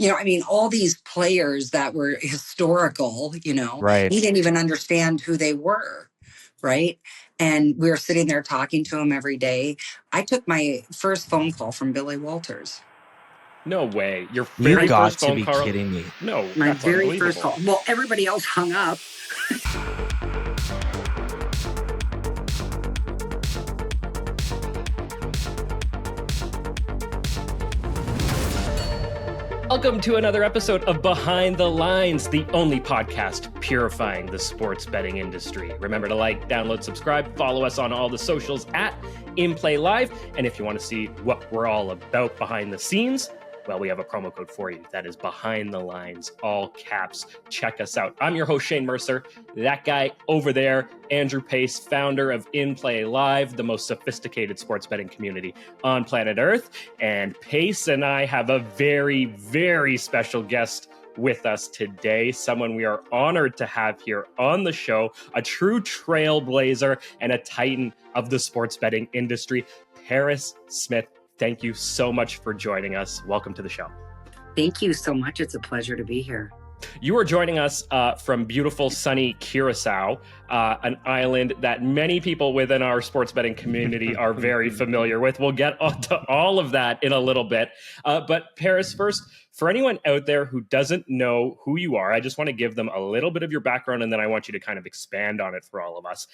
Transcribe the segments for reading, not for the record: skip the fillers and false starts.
I mean, all these players that were historical, Right. he didn't even understand who they were. Right. And we were sitting there talking to him every day. I took my first phone call from Billy Walters. No way. Your You very got first to phone be call? kidding me. No, My that's very first unbelievable. call. Well, everybody else hung up. Welcome to another episode of Behind the Lines, the only podcast purifying the sports betting industry. Remember to like, download, subscribe, follow us on all the socials at InPlay Live. And if you want to see what we're all about behind the scenes, well, we have a promo code for you. That is Behind the Lines, all caps. Check us out. I'm your host, Shane Mercer. That guy over there, Andrew Pace, founder of InPlay Live, the most sophisticated sports betting community on planet Earth. And Pace and I have a very, very special guest with us today, someone we are honored to have here on the show, a true trailblazer and a titan of the sports betting industry, Paris Smith. Thank you so much for joining us. Welcome to the show. Thank you so much. It's a pleasure to be here. You are joining us from beautiful, sunny Curacao, an island that many people within our sports betting community are very familiar with. We'll get onto all of that in a little bit. But Paris, first, for anyone out there who doesn't know who you are, I just want to give them a little bit of your background, and then I want you to kind of expand on it for all of us.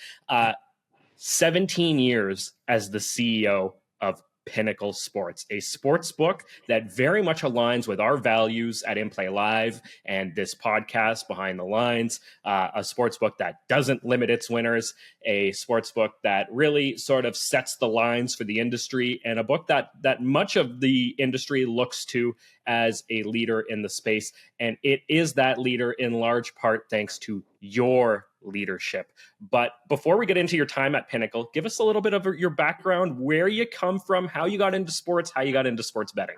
17 years as the CEO of Pinnacle Sports, a sports book that very much aligns with our values at InPlay Live and this podcast, Behind the Lines, a sports book that doesn't limit its winners, a sports book that really sort of sets the lines for the industry, and a book that much of the industry looks to as a leader in the space. And it is that leader in large part thanks to your leadership. But before we get into your time at Pinnacle, give us a little bit of your background, where you come from, how you got into sports, how you got into sports betting.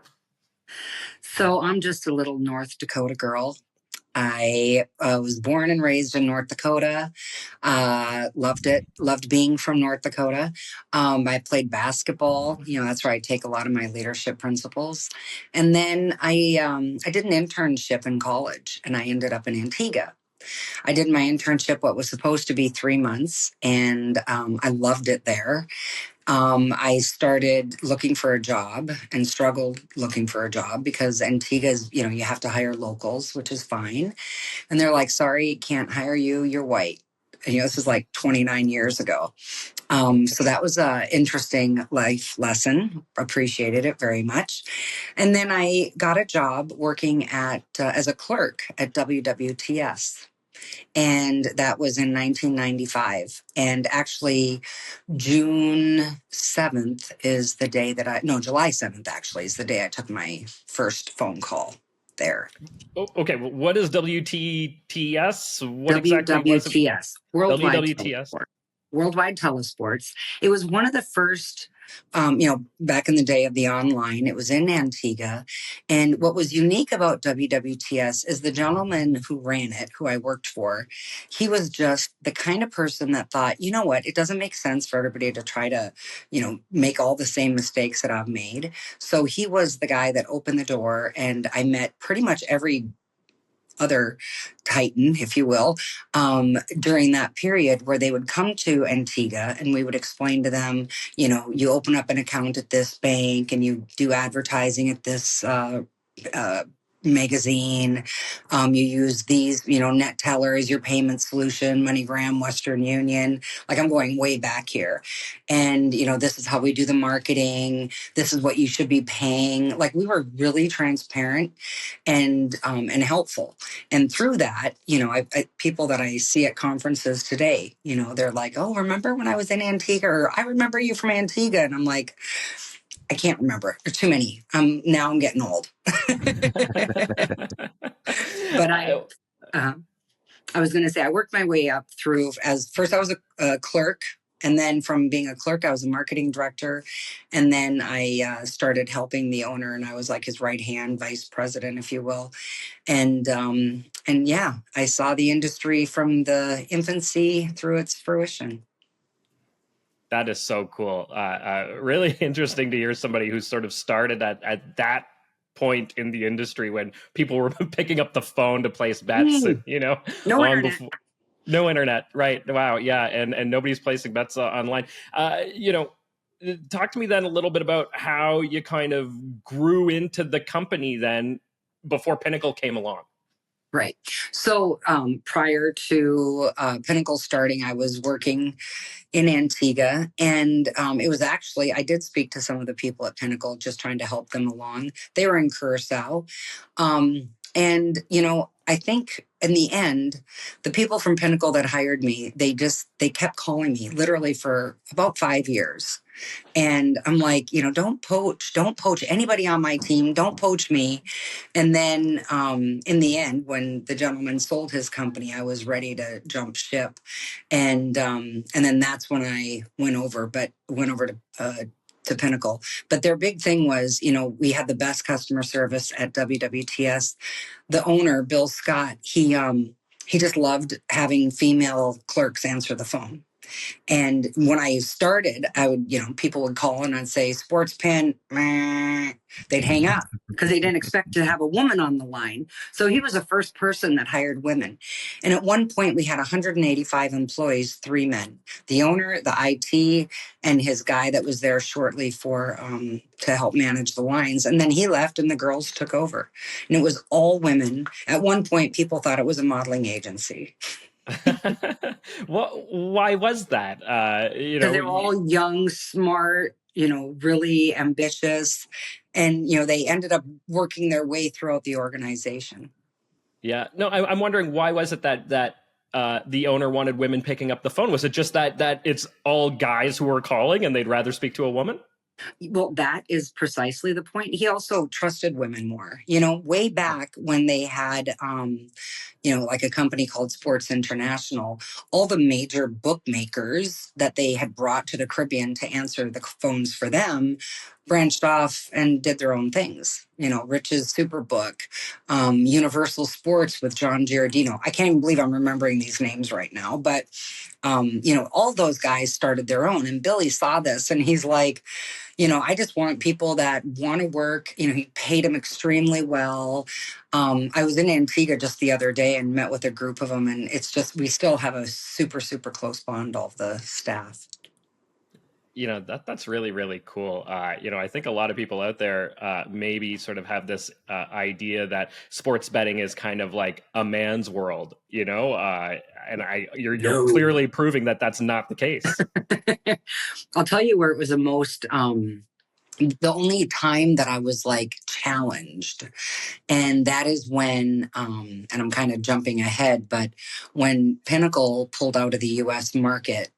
So I'm just a little North Dakota girl. I was born and raised in North Dakota. Loved it. Loved being from North Dakota. I played basketball. That's where I take a lot of my leadership principles. And then I did an internship in college, and I ended up in Antigua. I did my internship, what was supposed to be 3 months, and I loved it there. I started looking for a job and struggled looking for a job because Antigua's, you have to hire locals, which is fine. And they're like, sorry, can't hire you. You're white. And, this is like 29 years ago. So that was an interesting life lesson. Appreciated it very much. And then I got a job working as a clerk at WWTS. And that was in 1995. And actually, July 7th actually is the day I took my first phone call there. Oh, okay, well, what is WTTS? What WWTS, Worldwide WWTS? Worldwide Telesports. It was one of the first, back in the day of the online. It was in Antigua. And what was unique about WWTS is the gentleman who ran it, who I worked for, he was just the kind of person that thought, you know what, it doesn't make sense for everybody to try to, make all the same mistakes that I've made. So he was the guy that opened the door, and I met pretty much every other titan, if you will, during that period where they would come to Antigua, and we would explain to them, you open up an account at this bank and you do advertising at this magazine. You use these, Net Teller as your payment solution, MoneyGram, Western Union. Like, I'm going way back here. And, this is how we do the marketing. This is what you should be paying. Like, we were really transparent and helpful. And through that, people that I see at conferences today, they're like, oh, remember when I was in Antigua? Or I remember you from Antigua. And I'm like, I can't remember. There's too many. Now I'm getting old. But I was going to say, I worked my way up through first I was a clerk. And then from being a clerk, I was a marketing director. And then I started helping the owner, and I was like his right hand vice president, if you will. And yeah, I saw the industry from the infancy through its fruition. That is so cool. Really interesting to hear somebody who sort of started at that point in the industry when people were picking up the phone to place bets, and, No long internet. before. No internet, right? Wow, yeah, and nobody's placing bets online. Talk to me then a little bit about how you kind of grew into the company then before Pinnacle came along. Right. So prior to Pinnacle starting, I was working in Antigua. And it was actually, I did speak to some of the people at Pinnacle, just trying to help them along. They were in Curacao. And, I think in the end, the people from Pinnacle that hired me, they kept calling me literally for about 5 years. And I'm like, don't poach anybody on my team. Don't poach me. And then in the end, when the gentleman sold his company, I was ready to jump ship. And then that's when I went over to Pinnacle. But their big thing was, we had the best customer service at WWTS. The owner, Bill Scott, he just loved having female clerks answer the phone. And when I started, I would, people would call in and say, sports pen, meh. They'd hang up because they didn't expect to have a woman on the line. So he was the first person that hired women. And at one point, we had 185 employees, 3 men, the owner, the IT, and his guy that was there shortly to help manage the lines. And then he left and the girls took over. And it was all women. At one point, people thought it was a modeling agency. Why was that? Because they were all young, smart, really ambitious. And, they ended up working their way throughout the organization. Yeah. No, I'm wondering, why was it that the owner wanted women picking up the phone? Was it just that it's all guys who were calling and they'd rather speak to a woman? Well, that is precisely the point. He also trusted women more, way back when they had, like a company called Sports International, all the major bookmakers that they had brought to the Caribbean to answer the phones for them branched off and did their own things. Rich's Superbook, Universal Sports with John Giardino. I can't even believe I'm remembering these names right now, but, all those guys started their own. And Billy saw this and he's like, I just want people that want to work. He paid them extremely well. I was in Antigua just the other day and met with a group of them. And it's just, we still have a super, super close bond, all of the staff. That's really, really cool. I think a lot of people out there maybe sort of have this idea that sports betting is kind of like a man's world, and you're clearly proving that that's not the case. I'll tell you where it was the most, the only time that I was like challenged. And that is when, and I'm kind of jumping ahead, but when Pinnacle pulled out of the US market,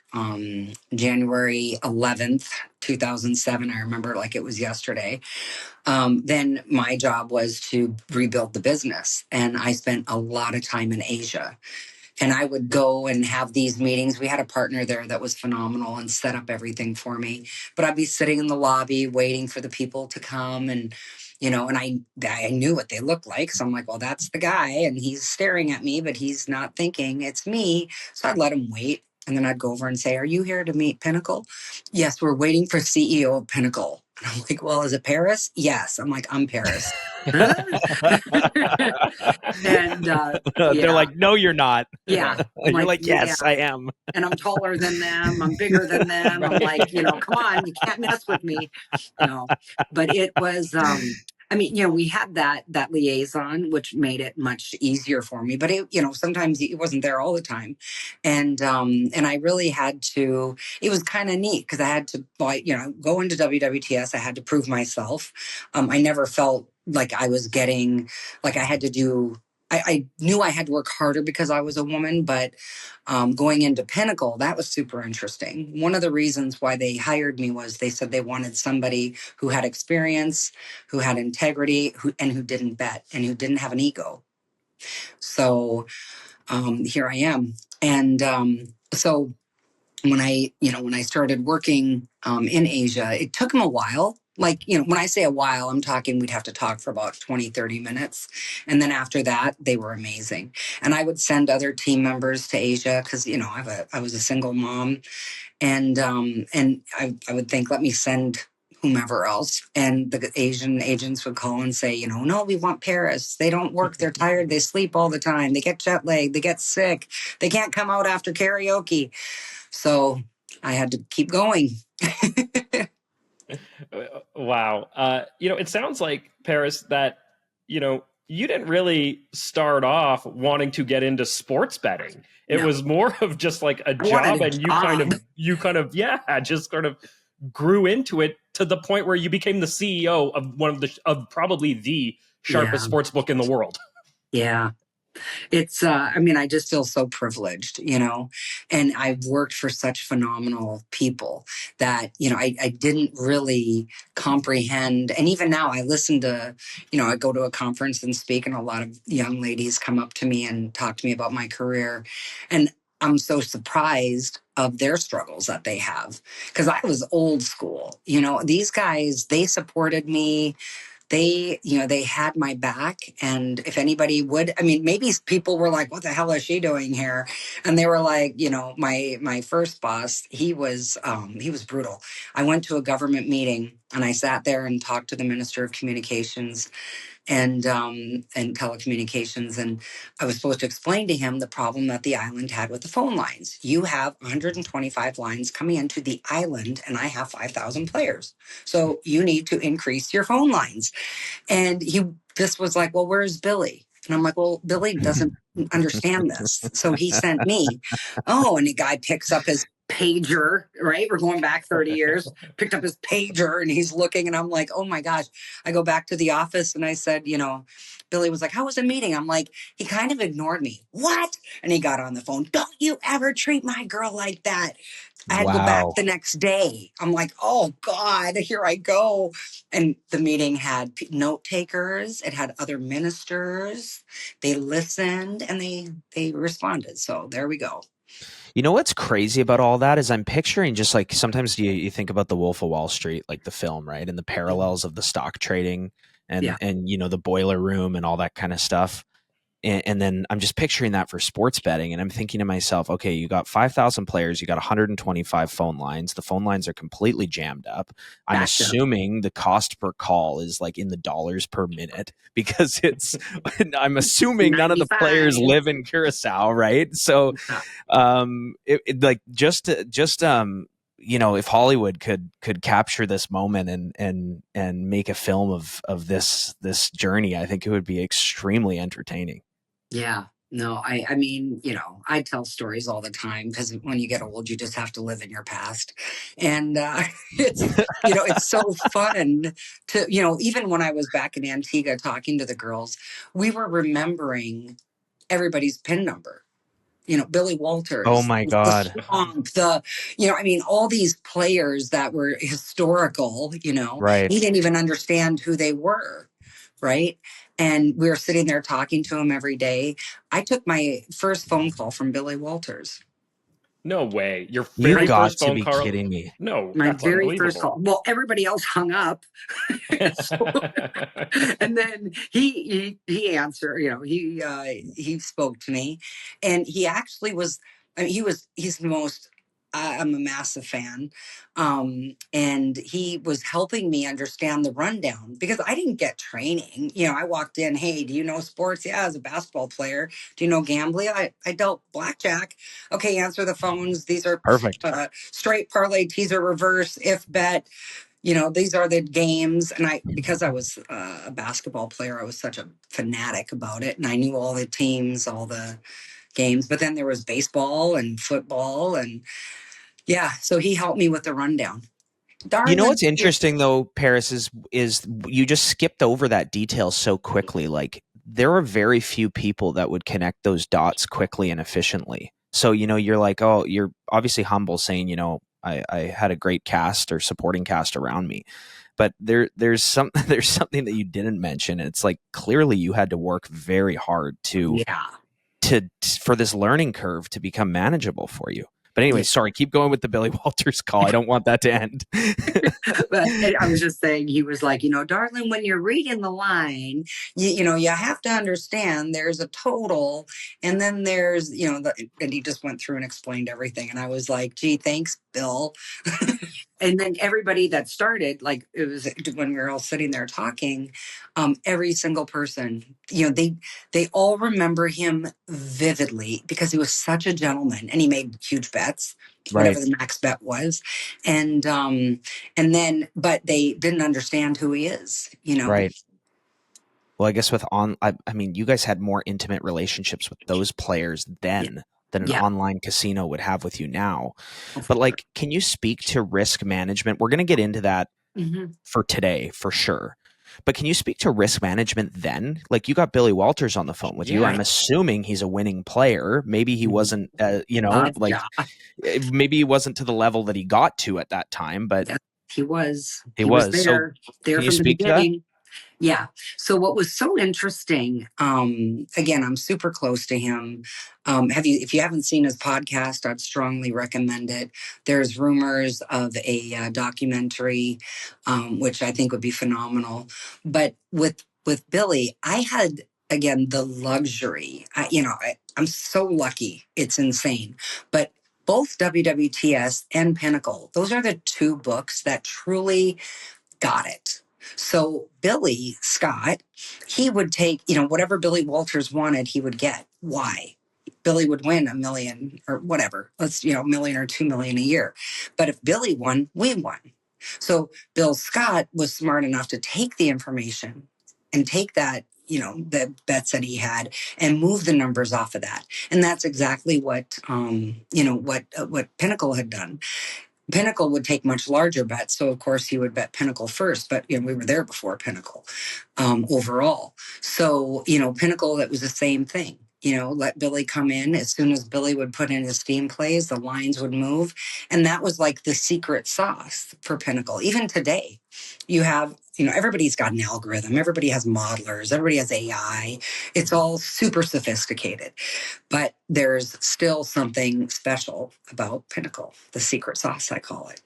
January 11th, 2007, I remember like it was yesterday. Then my job was to rebuild the business. And I spent a lot of time in Asia. And I would go and have these meetings. We had a partner there that was phenomenal and set up everything for me. But I'd be sitting in the lobby waiting for the people to come. And, and I knew what they looked like. So I'm like, well, that's the guy. And he's staring at me, but he's not thinking it's me. So I'd let him wait. And then I'd go over and say, are you here to meet Pinnacle? Yes, we're waiting for CEO of Pinnacle. And I'm like, well, is it Paris? Yes. I'm like, I'm Paris. And they're like, no, you're not. Yeah. You're like, yes, I am. And I'm taller than them. I'm bigger than them. Right. I'm like, come on, you can't mess with me. But it was, we had that liaison, which made it much easier for me. But it, sometimes it wasn't there all the time, and I really had to. It was kind of neat because I had to, go into WWTS. I had to prove myself. I never felt like I was getting, like I had to do. I knew I had to work harder because I was a woman, but going into Pinnacle, that was super interesting. One of the reasons why they hired me was they said they wanted somebody who had experience, who had integrity, and who didn't bet and who didn't have an ego. So here I am. And so when I started working in Asia, it took them a while. Like, when I say a while, I'm talking we'd have to talk for about 20, 30 minutes. And then after that, they were amazing. And I would send other team members to Asia because, I was a single mom. And I would think, let me send whomever else. And the Asian agents would call and say, no, we want Paris. They don't work. They're tired. They sleep all the time. They get jet lagged. They get sick. They can't come out after karaoke. So I had to keep going. Wow. It sounds like, Paris, that, you didn't really start off wanting to get into sports betting. It was more of just like a job, and you kind of just sort of grew into it to the point where you became the CEO of probably the sharpest sports book in the world. Yeah. It's, I just feel so privileged, and I've worked for such phenomenal people that, I didn't really comprehend. And even now I listen to, I go to a conference and speak, and a lot of young ladies come up to me and talk to me about my career. And I'm so surprised of their struggles that they have, because I was old school. These guys, they supported me. They had my back. And if anybody would, maybe people were like, what the hell is she doing here? And they were like, my first boss, he was brutal. I went to a government meeting and I sat there and talked to the Minister of Communications and telecommunications. And I was supposed to explain to him the problem that the island had with the phone lines. You have 125 lines coming into the island, and I have 5,000 players. So you need to increase your phone lines. And this was like, well, where's Billy? And I'm like, well, Billy doesn't understand this. So he sent me. And the guy picks up his pager, right? We're going back 30 years, picked up his pager, and he's looking, and I'm like, oh my gosh. I go back to the office and I said, Billy was like, how was the meeting? I'm like, he kind of ignored me. What? And he got on the phone. Don't you ever treat my girl like that. I had to go back the next day. I'm like, oh God, here I go. And the meeting had note takers. It had other ministers. They listened and they responded. So there we go. You know what's crazy about all that is I'm picturing just like sometimes you think about the Wolf of Wall Street, like the film, right? And the parallels of the stock trading and the boiler room and all that kind of stuff. And then I'm just picturing that for sports betting. And I'm thinking to myself, okay, you got 5,000 players, you got 125 phone lines. The phone lines are completely jammed up. I'm assuming the cost per call is like in the dollars per minute because I'm assuming 95. None of the players live in Curacao, right? So, if Hollywood could capture this moment and make a film of this journey, I think it would be extremely entertaining. Yeah, no, I tell stories all the time because when you get old, you just have to live in your past. And it's so fun to, even when I was back in Antigua talking to the girls, we were remembering everybody's PIN number. Billy Walters. Oh my God. All these players that were historical, right. He didn't even understand who they were. Right. And we were sitting there talking to him every day. I took my first phone call from Billy Walters. No way. Your very first phone call? Kidding me. No, my very first call. Well, everybody else hung up. And then he answered, he spoke to me, and he actually was, he's the most, I'm a massive fan. And he was helping me understand the rundown because I didn't get training. I walked in, hey, do you know sports? Yeah, as a basketball player. Do you know gambling? I dealt blackjack. Okay, answer the phones. These are perfect. Straight, parlay, teaser, reverse, if bet. These are the games. And because I was a basketball player, I was such a fanatic about it. And I knew all the teams, all the games. But then there was baseball and football. And so he helped me with the rundown. You know what's interesting though, Paris, is you just skipped over that detail so quickly. Like there are very few people that would connect those dots quickly and efficiently. So, you're like, oh, you're obviously humble saying, I had a great cast or supporting cast around me. But there's something that you didn't mention. It's like clearly you had to work very hard for this learning curve to become manageable for you. But anyway, sorry, keep going with the Billy Walters call. I don't want that to end. But I was just saying, he was like, darling, when you're reading the line, you have to understand there's a total. And then there's, and he just went through and explained everything. And I was like, gee, thanks, Bill. And then everybody that started, like it was when we were all sitting there talking, every single person, they all remember him vividly because he was such a gentleman and he made huge bets, whatever Right. the max bet was. And but they didn't understand who he is, Right. Well, I guess I mean, you guys had more intimate relationships with those players then than an Yeah. online casino would have with you now. Oh, for But like, can you speak to risk management? We're going to get into that for today, for sure. But can you speak to risk management then? Like, you got Billy Walters on the phone with you. Yeah. I'm assuming he's a winning player. Maybe he wasn't, like Yeah. maybe he wasn't to the level that he got to at that time, but Yes, he was. he He was was. So there can you from the speak to that? beginning. Yeah. So what was so interesting, again, I'm super close to him. If you haven't seen his podcast, I'd strongly recommend it. There's rumors of a documentary, which I think would be phenomenal. But with Billy, I had, again, the luxury, I'm so lucky. It's insane. But both WWTS and Pinnacle, those are the two books that truly got it. So Billy Scott, he would take, whatever Billy Walters wanted, he would get. Why? Billy would win $1 million or whatever. Let's, $1 million or $2 million a year. But if Billy won, we won. So Bill Scott was smart enough to take the information and take that, the bets that he had and move the numbers off of that. And that's exactly what, what Pinnacle had done. Pinnacle would take much larger bets. So, of course, he would bet Pinnacle first, but we were there before Pinnacle overall. So, Pinnacle, that was the same thing. Let Billy come in. As soon as Billy would put in his steam plays, the lines would move. And that was like the secret sauce for Pinnacle. Even today, you have, everybody's got an algorithm. Everybody has modelers. Everybody has AI. It's all super sophisticated. But there's still something special about Pinnacle, the secret sauce, I call it.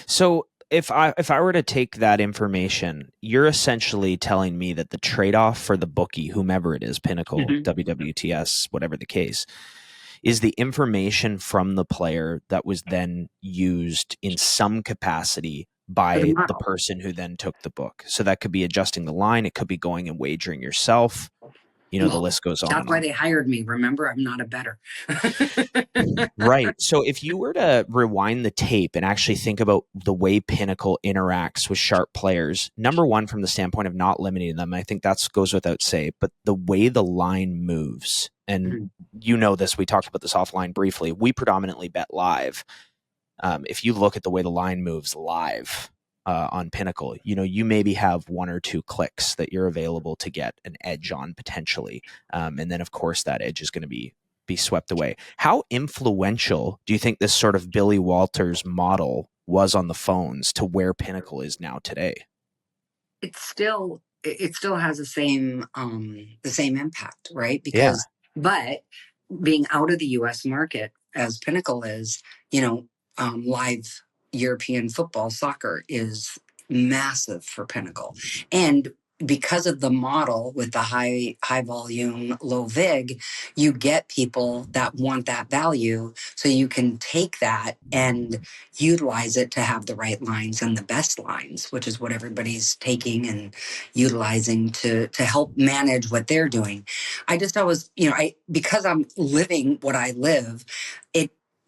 So if I were to take that information, you're essentially telling me that the trade-off for the bookie, whomever it is, Pinnacle, WWTS, whatever the case, is the information from the player that was then used in some capacity by the person who then took the book. So that could be adjusting the line. It could be going and wagering yourself. The list goes on. That's why they hired me. Remember, I'm not a bettor. Right. So if you were to rewind the tape and actually think about the way Pinnacle interacts with sharp players, number one, from the standpoint of not limiting them, I think that goes without say, but the way the line moves, and this, we talked about this offline briefly, we predominantly bet live. If you look at the way the line moves live, on Pinnacle, you maybe have one or two clicks that you're available to get an edge on potentially. And then of course that edge is going to be swept away. How influential do you think this sort of Billy Walters model was on the phones to where Pinnacle is now today? It still has the same impact, right? Because, but being out of the US market as Pinnacle is, live European football, soccer is massive for Pinnacle. And because of the model with the high volume, low vig, you get people that want that value. So you can take that and utilize it to have the right lines and the best lines, which is what everybody's taking and utilizing to help manage what they're doing. I just always, because I'm living what I live,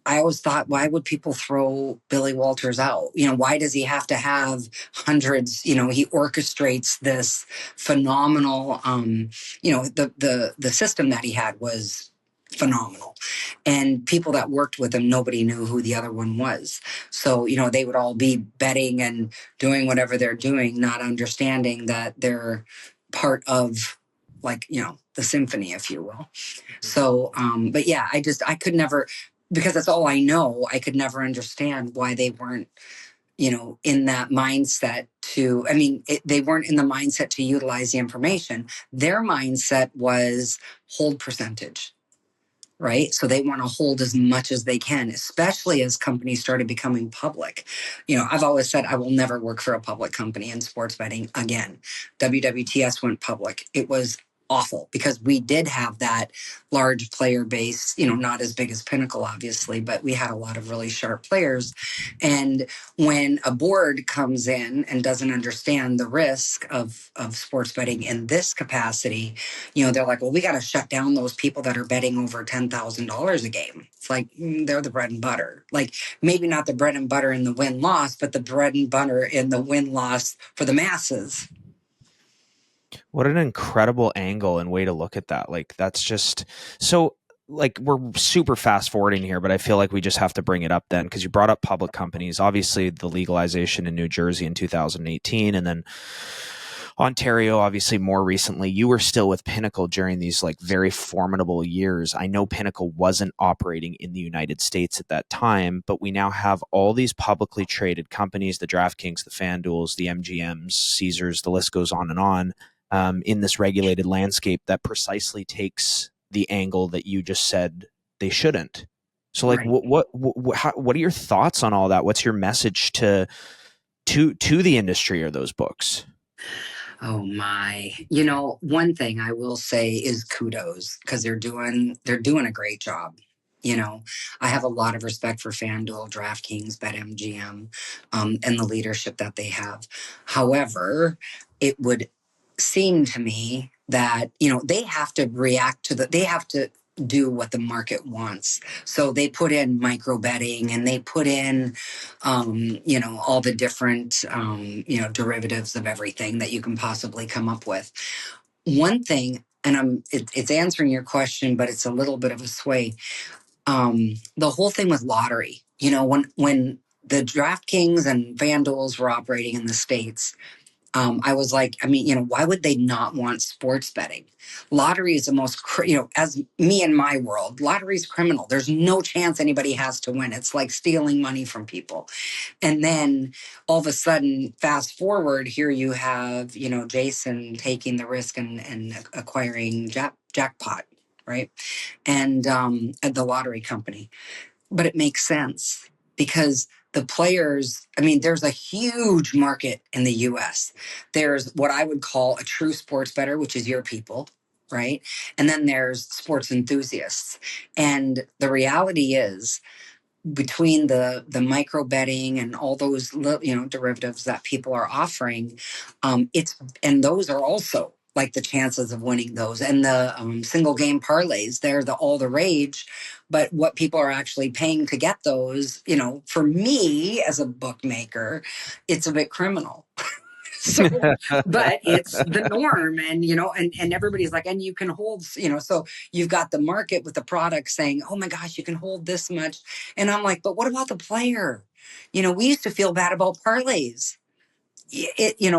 I always thought, why would people throw Billy Walters out? Why does he have to have hundreds? He orchestrates this phenomenal, the system that he had was phenomenal. And people that worked with him, nobody knew who the other one was. So, they would all be betting and doing whatever they're doing, not understanding that they're part of, the symphony, if you will. So, but yeah, I could never, because that's all I know, I could never understand why they weren't, in that mindset they weren't in the mindset to utilize the information. Their mindset was hold percentage, right? So they want to hold as much as they can, especially as companies started becoming public. I've always said I will never work for a public company in sports betting again. WWTS went public. It was awful, because we did have that large player base, not as big as Pinnacle, obviously, but we had a lot of really sharp players. And when a board comes in and doesn't understand the risk of sports betting in this capacity, they're like, well, we got to shut down those people that are betting over $10,000 a game. It's like, they're the bread and butter. Like, maybe not the bread and butter in the win-loss, but the bread and butter in the win-loss for the masses. What an incredible angle and way to look at that. Like, that's just so, like, we're super fast forwarding here, but I feel like we just have to bring it up then, because you brought up public companies, obviously the legalization in New Jersey in 2018, and then Ontario, obviously more recently. You were still with Pinnacle during these like very formidable years. I know Pinnacle wasn't operating in the United States at that time, but we now have all these publicly traded companies, the DraftKings, the FanDuels, the MGMs, Caesars, the list goes on, in this regulated landscape that precisely takes the angle that you just said they shouldn't. So, like, Right. what are your thoughts on all that? What's your message to the industry or those books? Oh my. One thing I will say is kudos, because they're doing a great job. I have a lot of respect for FanDuel, DraftKings, BetMGM, and the leadership that they have. However, it would seem to me that, they have to they have to do what the market wants. So they put in micro betting, and they put in, all the different, derivatives of everything that you can possibly come up with. One thing, and it's answering your question, but it's a little bit of a sway. The whole thing with lottery, when the DraftKings and FanDuels were operating in the States, I was like, why would they not want sports betting? Lottery is the most, as me in my world, lottery is criminal. There's no chance anybody has to win. It's like stealing money from people. And then all of a sudden, fast forward, here you have, Jason taking the risk and acquiring Jackpot, right? And at the lottery company. But it makes sense, because the players, there's a huge market in the US. There's what I would call a true sports bettor, which is your people, right? And then there's sports enthusiasts. And the reality is, between the micro betting and all those derivatives that people are offering, and those are also like the chances of winning those, and the single game parlays, they're all the rage. But what people are actually paying to get those, for me as a bookmaker, it's a bit criminal. So, but it's the norm, and and everybody's like, and you can hold, so you've got the market with the product saying, oh my gosh, you can hold this much. And I'm like, but what about the player? We used to feel bad about parlays.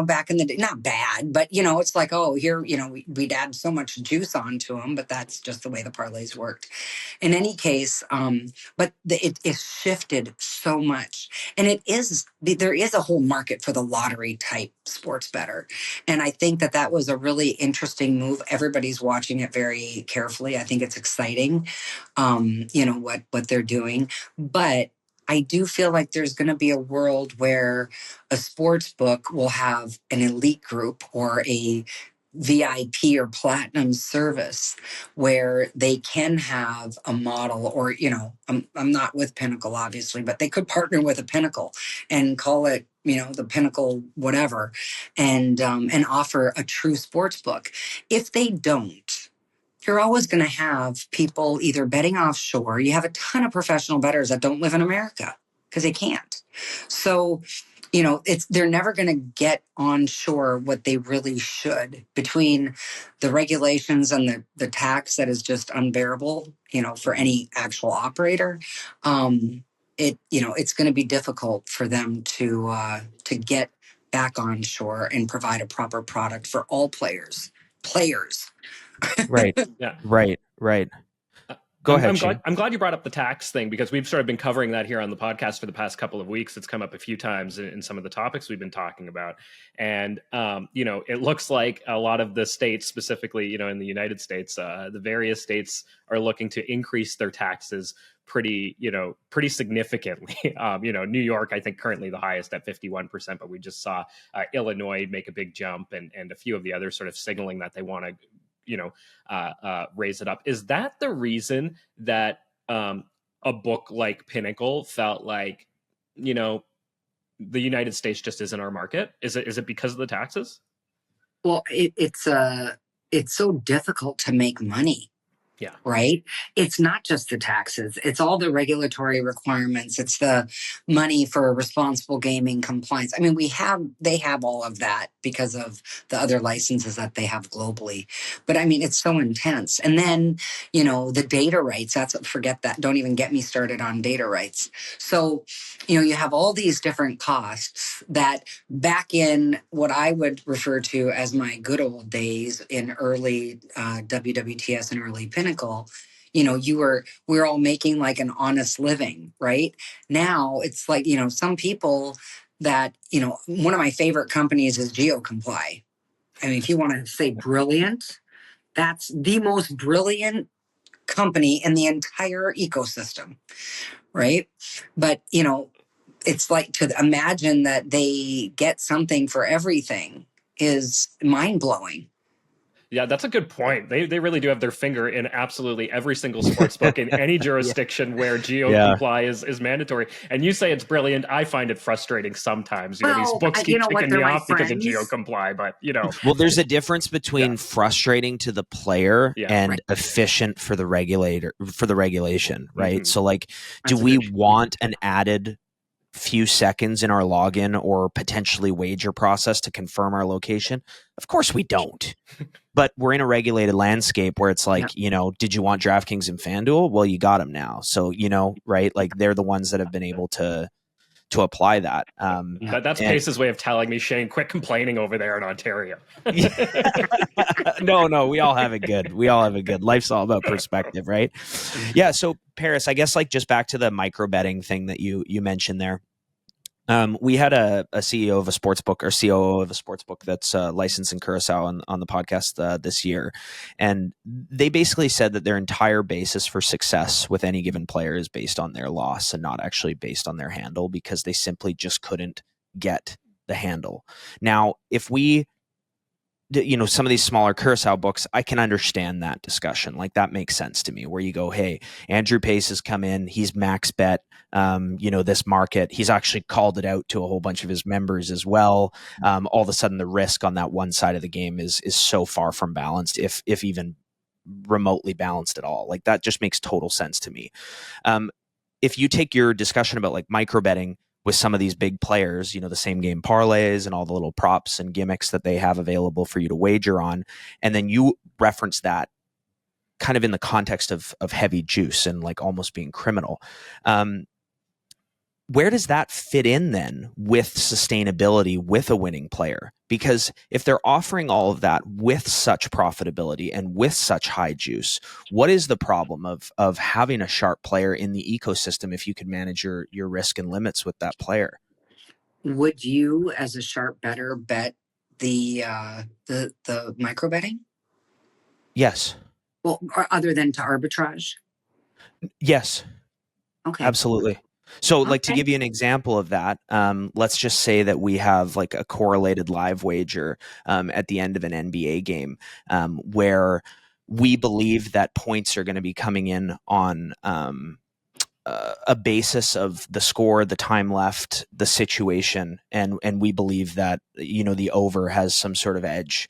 Back in the day, not bad, but it's like, oh, here, we'd add so much juice onto them, but that's just the way the parlays worked. In any case, but it is shifted so much, and there is a whole market for the lottery type sports bettor, and I think that was a really interesting move. Everybody's watching it very carefully. I think it's exciting, what they're doing, but I do feel like there's going to be a world where a sports book will have an elite group or a VIP or platinum service where they can have a model, or, I'm not with Pinnacle, obviously, but they could partner with a Pinnacle and call it, the Pinnacle whatever, and offer a true sports book. If they don't, you're always going to have people either betting offshore. You have a ton of professional bettors that don't live in America because they can't. So, they're never going to get onshore what they really should, between the regulations and the tax that is just unbearable, for any actual operator. It's going to be difficult for them to get back onshore and provide a proper product for all players. Right. Yeah. Right. Go ahead, Shane. I'm glad you brought up the tax thing, because we've sort of been covering that here on the podcast for the past couple of weeks. It's come up a few times in some of the topics we've been talking about. And, it looks like a lot of the states, specifically, in the United States, the various states are looking to increase their taxes pretty significantly. New York, I think currently the highest at 51%, but we just saw Illinois make a big jump, and a few of the others sort of signaling that they want to raise it up. Is that the reason that a book like Pinnacle felt like, the United States just isn't our market? Is it because of the taxes? Well, it's so difficult to make money. Yeah. Right. It's not just the taxes. It's all the regulatory requirements. It's the money for responsible gaming compliance. I mean, they have all of that because of the other licenses that they have globally. But I mean, it's so intense. And then, the data rights, forget that. Don't even get me started on data rights. So, you have all these different costs that back in what I would refer to as my good old days in early WWTS and early Pinnacle, we're all making like an honest living, right? Now it's like, some people that, one of my favorite companies is GeoComply. I mean, if you want to say brilliant, that's the most brilliant company in the entire ecosystem, right? But, it's like to imagine that they get something for everything is mind-blowing. Yeah, that's a good point. They really do have their finger in absolutely every single sports book in any jurisdiction where GeoComply is mandatory. And you say it's brilliant. I find it frustrating sometimes. These books keep kicking me off because of GeoComply, but Well, there's a difference between frustrating to the player and efficient for the regulation, right? Mm-hmm. So like, do we want an added few seconds in our login or potentially wager process to confirm our location? Of course we don't. But we're in a regulated landscape where it's like, did you want DraftKings and FanDuel? Well, you got them now. So, right? Like they're the ones that have been able to apply that. That's Pace's way of telling me, Shane, quit complaining over there in Ontario. No, we all have it good. Life's all about perspective, right? Yeah. So Paris, I guess like just back to the micro betting thing that you mentioned there. We had a CEO of a sports book or COO of a sports book that's licensed in Curacao on the podcast this year. And they basically said that their entire basis for success with any given player is based on their loss and not actually based on their handle, because they simply just couldn't get the handle. Now, if we some of these smaller Curacao books, I can understand that discussion. Like that makes sense to me, where you go, hey, Andrew Pace has come in, he's max bet, this market. He's actually called it out to a whole bunch of his members as well. All of a sudden the risk on that one side of the game is so far from balanced, if even remotely balanced at all. Like that just makes total sense to me. If you take your discussion about like micro betting with some of these big players, the same game parlays and all the little props and gimmicks that they have available for you to wager on, and then you reference that kind of in the context of heavy juice and like almost being criminal. Where does that fit in then with sustainability with a winning player? Because if they're offering all of that with such profitability and with such high juice, what is the problem of having a sharp player in the ecosystem if you can manage your risk and limits with that player? Would you, as a sharp bettor, bet the micro betting? Yes. Well, other than to arbitrage? Yes. Okay. Absolutely. So like to give you an example of that, let's just say that we have like a correlated live wager at the end of an NBA game where we believe that points are going to be coming in on a basis of the score, the time left, the situation, and we believe that the over has some sort of edge.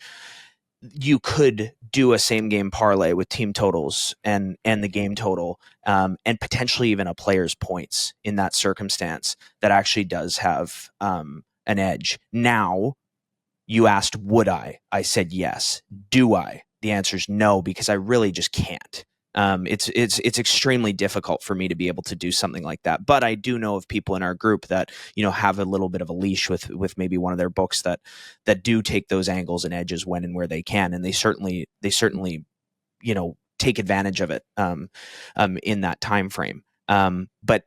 You could do a same game parlay with team totals and the game total, and potentially even a player's points in that circumstance that actually does have an edge. Now, you asked, would I? I said yes. Do I? The answer is no, because I really just can't. It's extremely difficult for me to be able to do something like that. But I do know of people in our group that, have a little bit of a leash with maybe one of their books that do take those angles and edges when and where they can. And they certainly, take advantage of it, in that time frame. But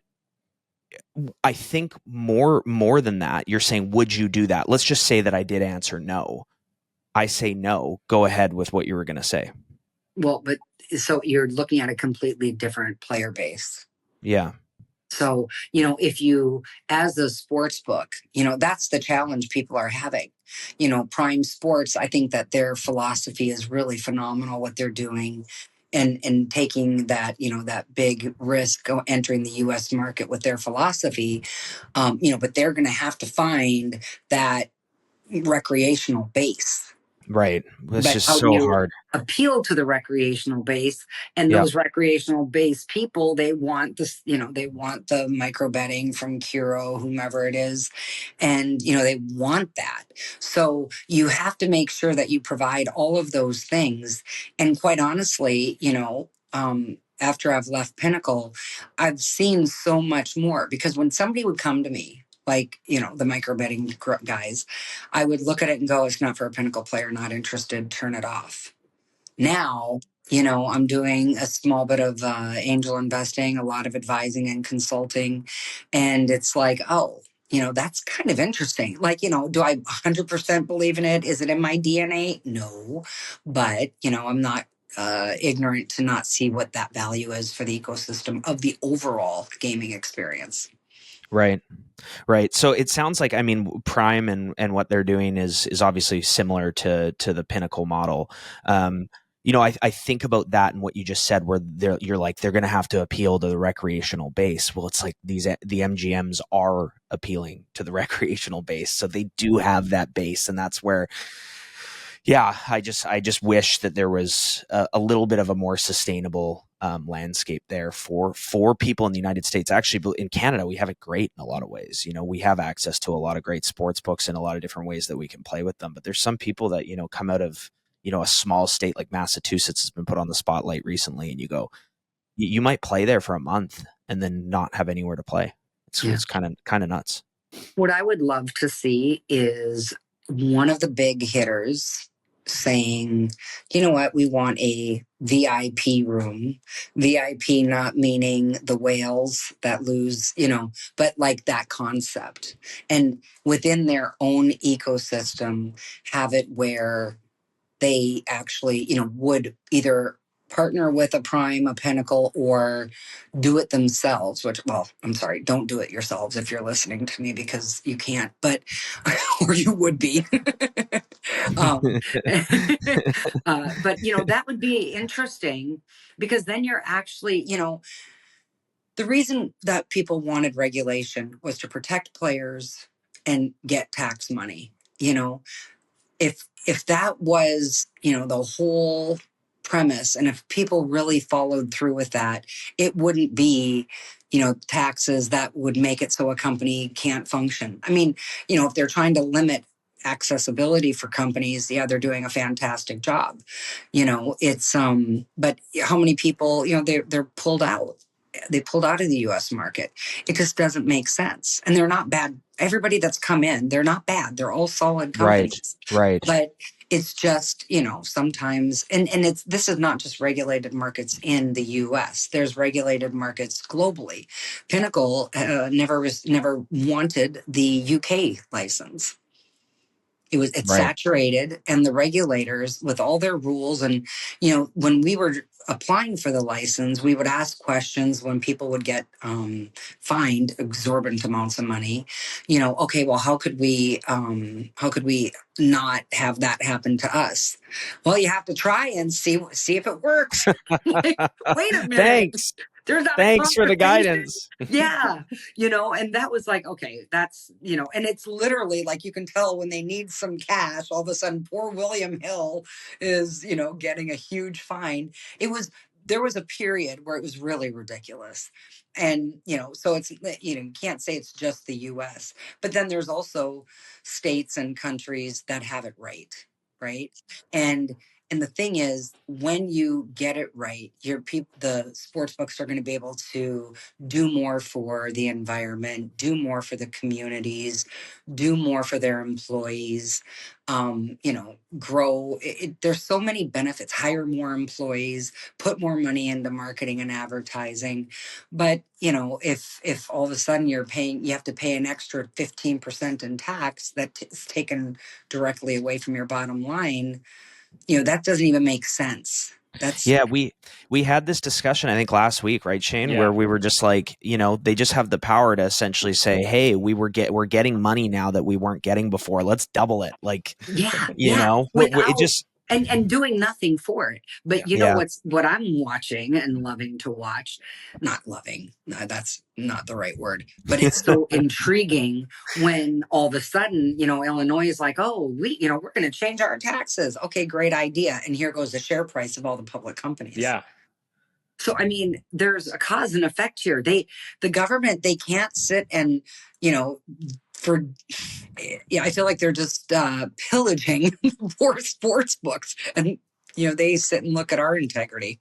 I think more than that, you're saying, would you do that? Let's just say that I did answer no. I say no. Go ahead with what you were going to say. Well, but so you're looking at a completely different player base. Yeah. So, if you, as a sports book, that's the challenge people are having. Prime Sports, I think that their philosophy is really phenomenal, what they're doing, and taking that, that big risk entering the US market with their philosophy. But they're going to have to find that recreational base. Right. It's But just how do so you hard. appeal to the recreational base? And Yeah. those recreational base people, they want this, they want the micro betting from Curo, whomever it is. And, they want that. So you have to make sure that you provide all of those things. And quite honestly, after I've left Pinnacle, I've seen so much more, because when somebody would come to me, like, the micro betting guys, I would look at it and go, it's not for a Pinnacle player, not interested, turn it off. Now, I'm doing a small bit of angel investing, a lot of advising and consulting. And it's like, oh, that's kind of interesting. Like, do I 100% believe in it? Is it in my DNA? No. But, I'm not ignorant to not see what that value is for the ecosystem of the overall gaming experience. Right. Right. So it sounds like, I mean, Prime and what they're doing is obviously similar to the Pinnacle model. I think about that and what you just said, where you're like, they're going to have to appeal to the recreational base. Well, it's like the MGMs are appealing to the recreational base, so they do have that base, and that's where. Yeah, I just wish that there was a little bit of a more sustainable landscape there for people in the United States. Actually, in Canada, we have it great in a lot of ways. We have access to a lot of great sports books and a lot of different ways that we can play with them. But there's some people that come out of a small state like Massachusetts has been put on the spotlight recently, and you go, you might play there for a month and then not have anywhere to play. It's kind of nuts. What I would love to see is one of the big hitters saying, you know what, we want a VIP room. VIP not meaning the whales that lose, but like that concept. And within their own ecosystem, have it where they actually, would either partner with a Prime, a Pinnacle, or do it themselves, which, well, I'm sorry, don't do it yourselves if you're listening to me, because you can't, but, or you would be. um, but, that would be interesting, because then you're actually, the reason that people wanted regulation was to protect players and get tax money. If that was, the whole premise, and if people really followed through with that, it wouldn't be, taxes that would make it so a company can't function. I mean, if they're trying to limit accessibility for companies, yeah, they're doing a fantastic job. It's but how many people, they're pulled out. They pulled out of the US market. It just doesn't make sense. And they're not bad. Everybody that's come in, they're not bad. They're all solid companies. Right. But it's just, sometimes, and this is not just regulated markets in the US. There's regulated markets globally. Pinnacle never wanted the UK license. It's Right. saturated, and the regulators, with all their rules, and when we were applying for the license, we would ask questions when people would get fined exorbitant amounts of money. Okay, well, how could we not have that happen to us? Well, you have to try and see if it works. Like, wait a minute. Thanks. There's not Thanks for the guidance. Yeah. And that was like, okay, that's, and it's literally like, you can tell when they need some cash, all of a sudden, poor William Hill is, getting a huge fine. There was a period where it was really ridiculous. And, so it's, you can't say it's just the US, but then there's also states and countries that have it right. Right. And the thing is, when you get it right, the sports books are going to be able to do more for the environment, do more for the communities, do more for their employees, grow. There's so many benefits, hire more employees, put more money into marketing and advertising. But, if all of a sudden you have to pay an extra 15% in tax that is taken directly away from your bottom line, that doesn't even make sense. Yeah, we had this discussion, I think, last week, right, Shane, where we were just like, they just have the power to essentially say, hey, we're getting money now that we weren't getting before. Let's double it. Like, it just and doing nothing for it. But what I'm watching and loving to watch, not loving, no, that's not the right word, but it's so intriguing when all of a sudden, Illinois is like, oh, we're going to change our taxes. Okay, great idea. And here goes the share price of all the public companies. Yeah. So, I mean, there's a cause and effect here. The government, they can't sit and, I feel like they're just pillaging poor sports books, and they sit and look at our integrity.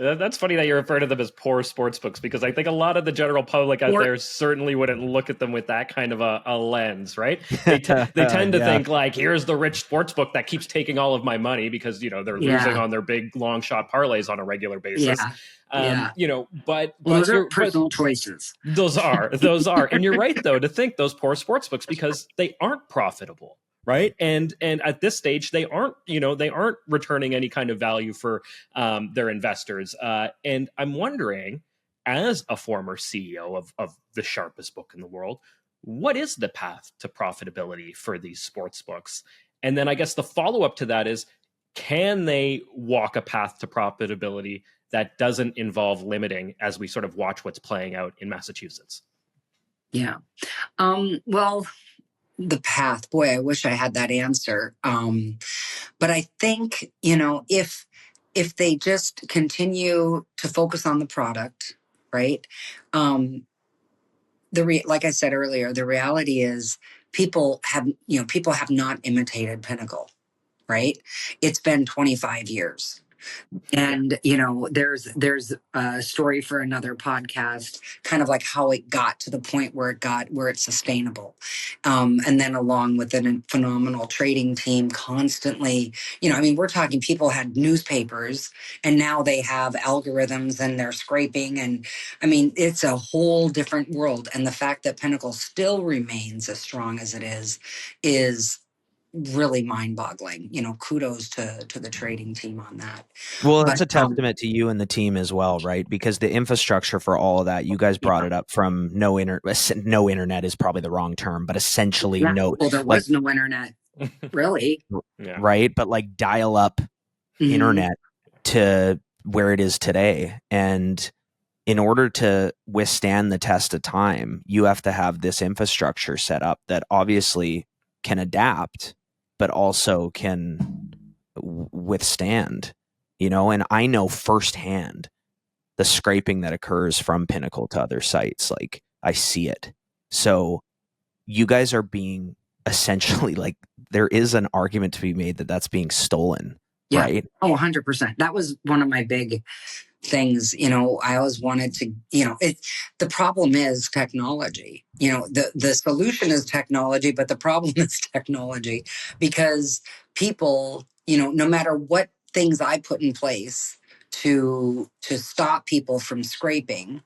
That's funny that you refer to them as poor sports books, because I think a lot of the general public out there certainly wouldn't look at them with that kind of a lens, right? They tend to think like, here's the rich sports book that keeps taking all of my money because they're losing on their big long shot parlays on a regular basis. But those are personal choices. Those are, and you're right though to think those poor sports books, because they aren't profitable. Right. And at this stage, they aren't returning any kind of value for their investors. And I'm wondering, as a former CEO of the sharpest book in the world, what is the path to profitability for these sports books? And then I guess the follow up to that is, can they walk a path to profitability that doesn't involve limiting, as we sort of watch what's playing out in Massachusetts? Yeah. Well, the path, boy, I wish I had that answer. But I think, if they just continue to focus on the product, right? Like I said earlier, the reality is people have not imitated Pinnacle, right? It's been 25 years. And, there's a story for another podcast, kind of like how it got to the point where it's sustainable. And then along with a phenomenal trading team constantly, we're talking people had newspapers and now they have algorithms and they're scraping. And it's a whole different world. And the fact that Pinnacle still remains as strong as it is really mind-boggling. Kudos to the trading team on that. Well, that's a testament to you and the team as well, right? Because the infrastructure for all of that, you guys brought it up from no internet is probably the wrong term, but essentially well, there was no internet, really. Right? But like dial up internet to where it is today. And in order to withstand the test of time, you have to have this infrastructure set up that obviously can adapt, but also can withstand, and I know firsthand the scraping that occurs from Pinnacle to other sites. Like, I see it. So you guys are being essentially, like, there is an argument to be made that that's being stolen, right? Oh, 100%. That was one of my big things. I always wanted to, the problem is technology. The solution is technology, but the problem is technology, because people, no matter what things I put in place to stop people from scraping,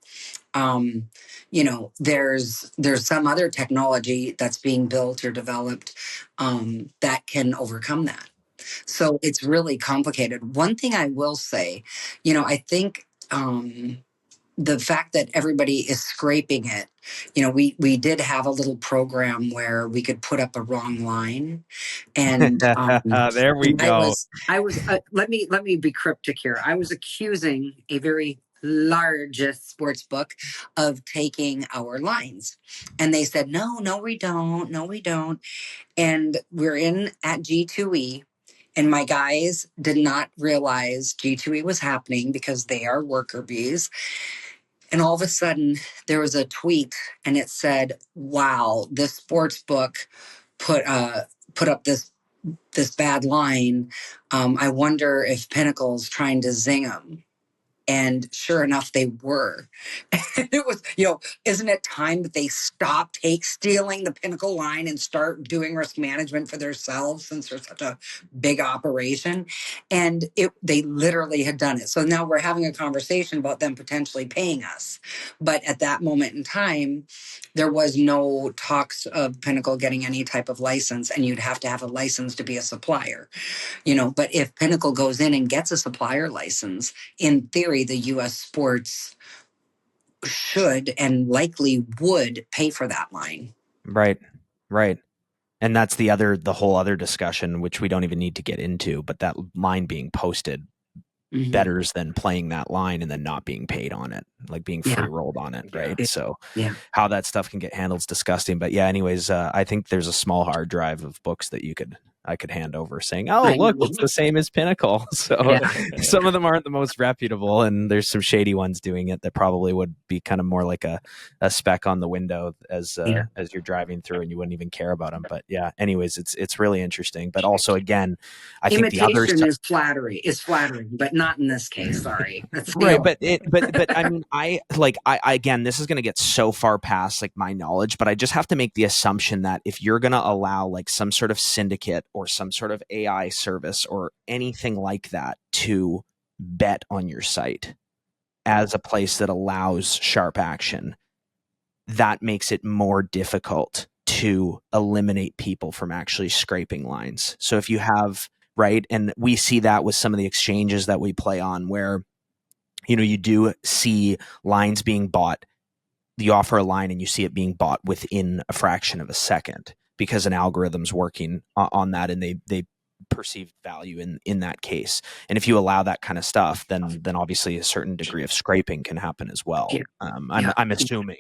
there's some other technology that's being built or developed that can overcome that. So it's really complicated. One thing I will say, I think the fact that everybody is scraping it, we did have a little program where we could put up a wrong line, and there we go. I was let me be cryptic here. I was accusing a very largest sports book of taking our lines, and they said no, we don't. And we're in at G2E. And my guys did not realize G2E was happening because they are worker bees. And all of a sudden, there was a tweet, and it said, "Wow, this sports book put up this bad line. I wonder if Pinnacle's trying to zing them." And sure enough, they were. And it was, isn't it time that they stop stealing the Pinnacle line and start doing risk management for themselves, since they're such a big operation? And they literally had done it. So now we're having a conversation about them potentially paying us. But at that moment in time, there was no talks of Pinnacle getting any type of license, and you'd have to have a license to be a supplier. But if Pinnacle goes in and gets a supplier license, in theory, the U.S. sports should and likely would pay for that line. Right. And that's the whole other discussion, which we don't even need to get into, but that line being posted, bettors than playing that line and then not being paid on it, like being free rolled on it. Right. Yeah. So how that stuff can get handled is disgusting. But yeah, anyways, I think there's a small hard drive of books that I could hand over saying, oh, look, it's the same as Pinnacle. So some of them aren't the most reputable, and there's some shady ones doing it that probably would be kind of more like a speck on the window as you're driving through, and you wouldn't even care about them. But yeah, anyways, it's really interesting. But also, again, I think the other is flattering, but not in this case. Sorry. Right. But I mean, I again, this is going to get so far past like my knowledge, but I just have to make the assumption that if you're going to allow like some sort of syndicate or some sort of AI service or anything like that to bet on your site as a place that allows sharp action, that makes it more difficult to eliminate people from actually scraping lines. So if you have, right, and we see that with some of the exchanges that we play on where, you do see lines being bought. You offer a line and you see it being bought within a fraction of a second because an algorithm's working on that, and they perceive value in that case. And if you allow that kind of stuff, then obviously a certain degree of scraping can happen as well. I'm assuming.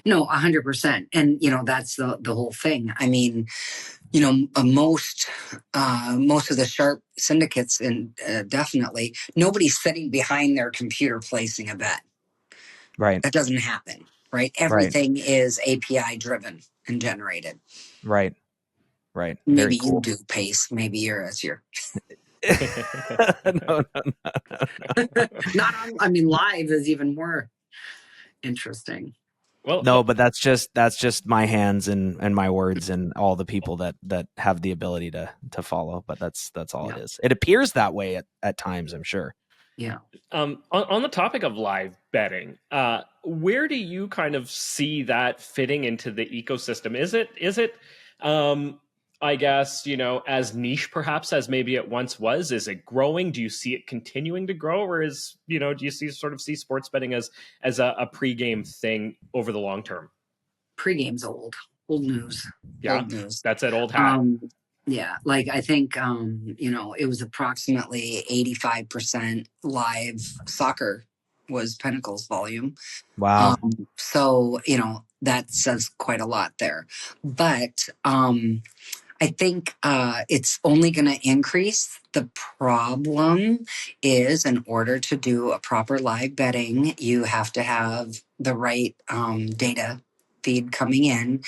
No, 100%. And, that's the whole thing. I mean, most of the sharp syndicates, and definitely nobody's sitting behind their computer placing a bet. Right. That doesn't happen. Right. Everything is API driven and generated. Right. Maybe you do, Pace. Maybe you're No. Not on. I mean, live is even more interesting. Well, no, but that's just my hands and my words and all the people that have the ability to follow. But that's all it is. It appears that way at times, I'm sure. Yeah. On the topic of live betting, where do you kind of see that fitting into the ecosystem? Is it I guess, as niche perhaps as maybe it once was? Is it growing? Do you see it continuing to grow, or do you see sports betting as a pregame thing over the long term? Pregame's old news. Yeah, old news. That's an old hat. Yeah, like I think it was approximately 85% live soccer was Pinnacle's volume. Wow. So that says quite a lot there, but I think it's only going to increase. The problem is, in order to do a proper live betting, you have to have the right data feed coming in.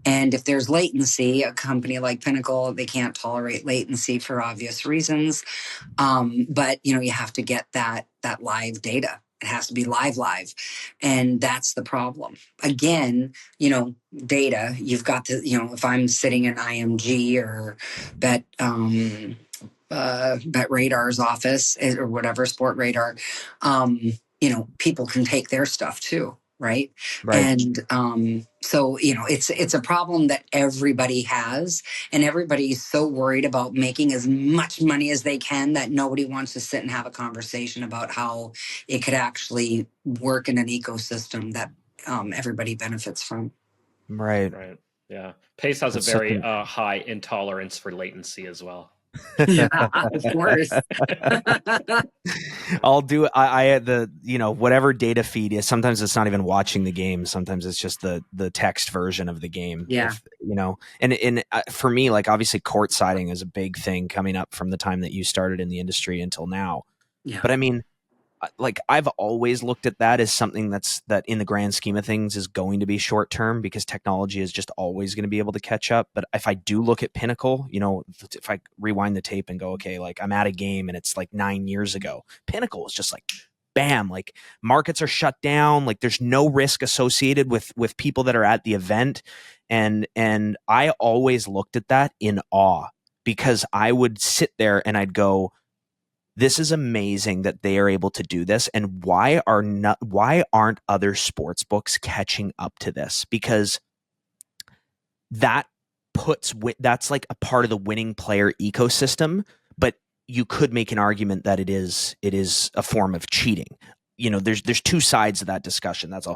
And if there's latency, a company like Pinnacle, they can't tolerate latency for obvious reasons. But, you have to get that live data. It has to be live. And that's the problem. Again, data, you've got to, if I'm sitting in IMG or Bet Radar's office or whatever, Sport Radar, people can take their stuff too. Right. And so, it's a problem that everybody has, and everybody's so worried about making as much money as they can that nobody wants to sit and have a conversation about how it could actually work in an ecosystem that everybody benefits from. Right. Yeah. Pace has a very high intolerance for latency as well. Yeah, of course. I'll do whatever data feed is. Sometimes it's not even watching the game. Sometimes it's just the text version of the game. Yeah. And for me, like obviously court siding is a big thing coming up from the time that you started in the industry until now. Yeah. But I mean, like I've always looked at that as something that in the grand scheme of things is going to be short term, because technology is just always going to be able to catch up. But if I do look at Pinnacle, if I rewind the tape and go, okay, like I'm at a game and it's like 9 years ago, Pinnacle was just like bam, like markets are shut down. Like there's no risk associated with people that are at the event. And I always looked at that in awe, because I would sit there and I'd go, this is amazing that they are able to do this. And why aren't other sports books catching up to this? Because that's like a part of the winning player ecosystem, but you could make an argument that it is a form of cheating. There's two sides of that discussion. That's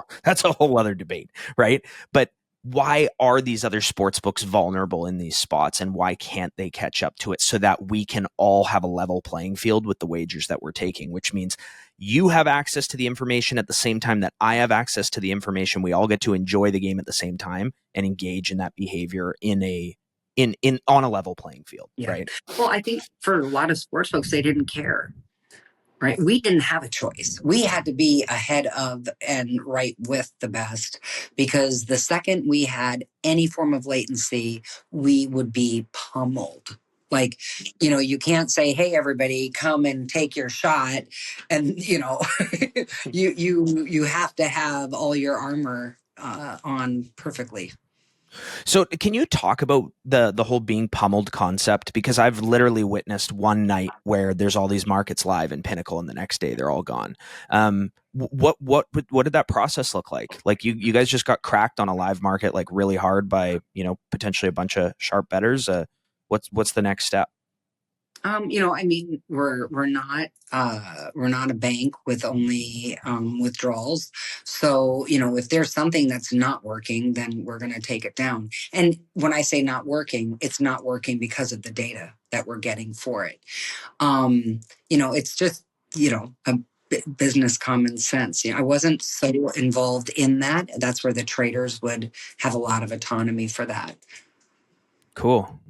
a whole other debate, right? But why are these other sports books vulnerable in these spots, and why can't they catch up to it so that we can all have a level playing field with the wagers that we're taking, which means you have access to the information at the same time that I have access to the information. We all get to enjoy the game at the same time and engage in that behavior on a level playing field, right? Well, I think for a lot of sports folks, they didn't care. Right. We didn't have a choice. We had to be ahead of and right with the best, because the second we had any form of latency, we would be pummeled. Like, you can't say, hey, everybody, come and take your shot. And, you have to have all your armor on perfectly. So can you talk about the whole being pummeled concept? Because I've literally witnessed one night where there's all these markets live in Pinnacle, and the next day they're all gone. What did that process look like? Like you guys just got cracked on a live market, like really hard by, potentially a bunch of sharp bettors. What's the next step? We're not a bank with only withdrawals. So, if there's something that's not working, then we're going to take it down. And when I say not working, it's not working because of the data that we're getting for it. It's just, a business common sense. I wasn't so involved in that. That's where the traders would have a lot of autonomy for that. Cool.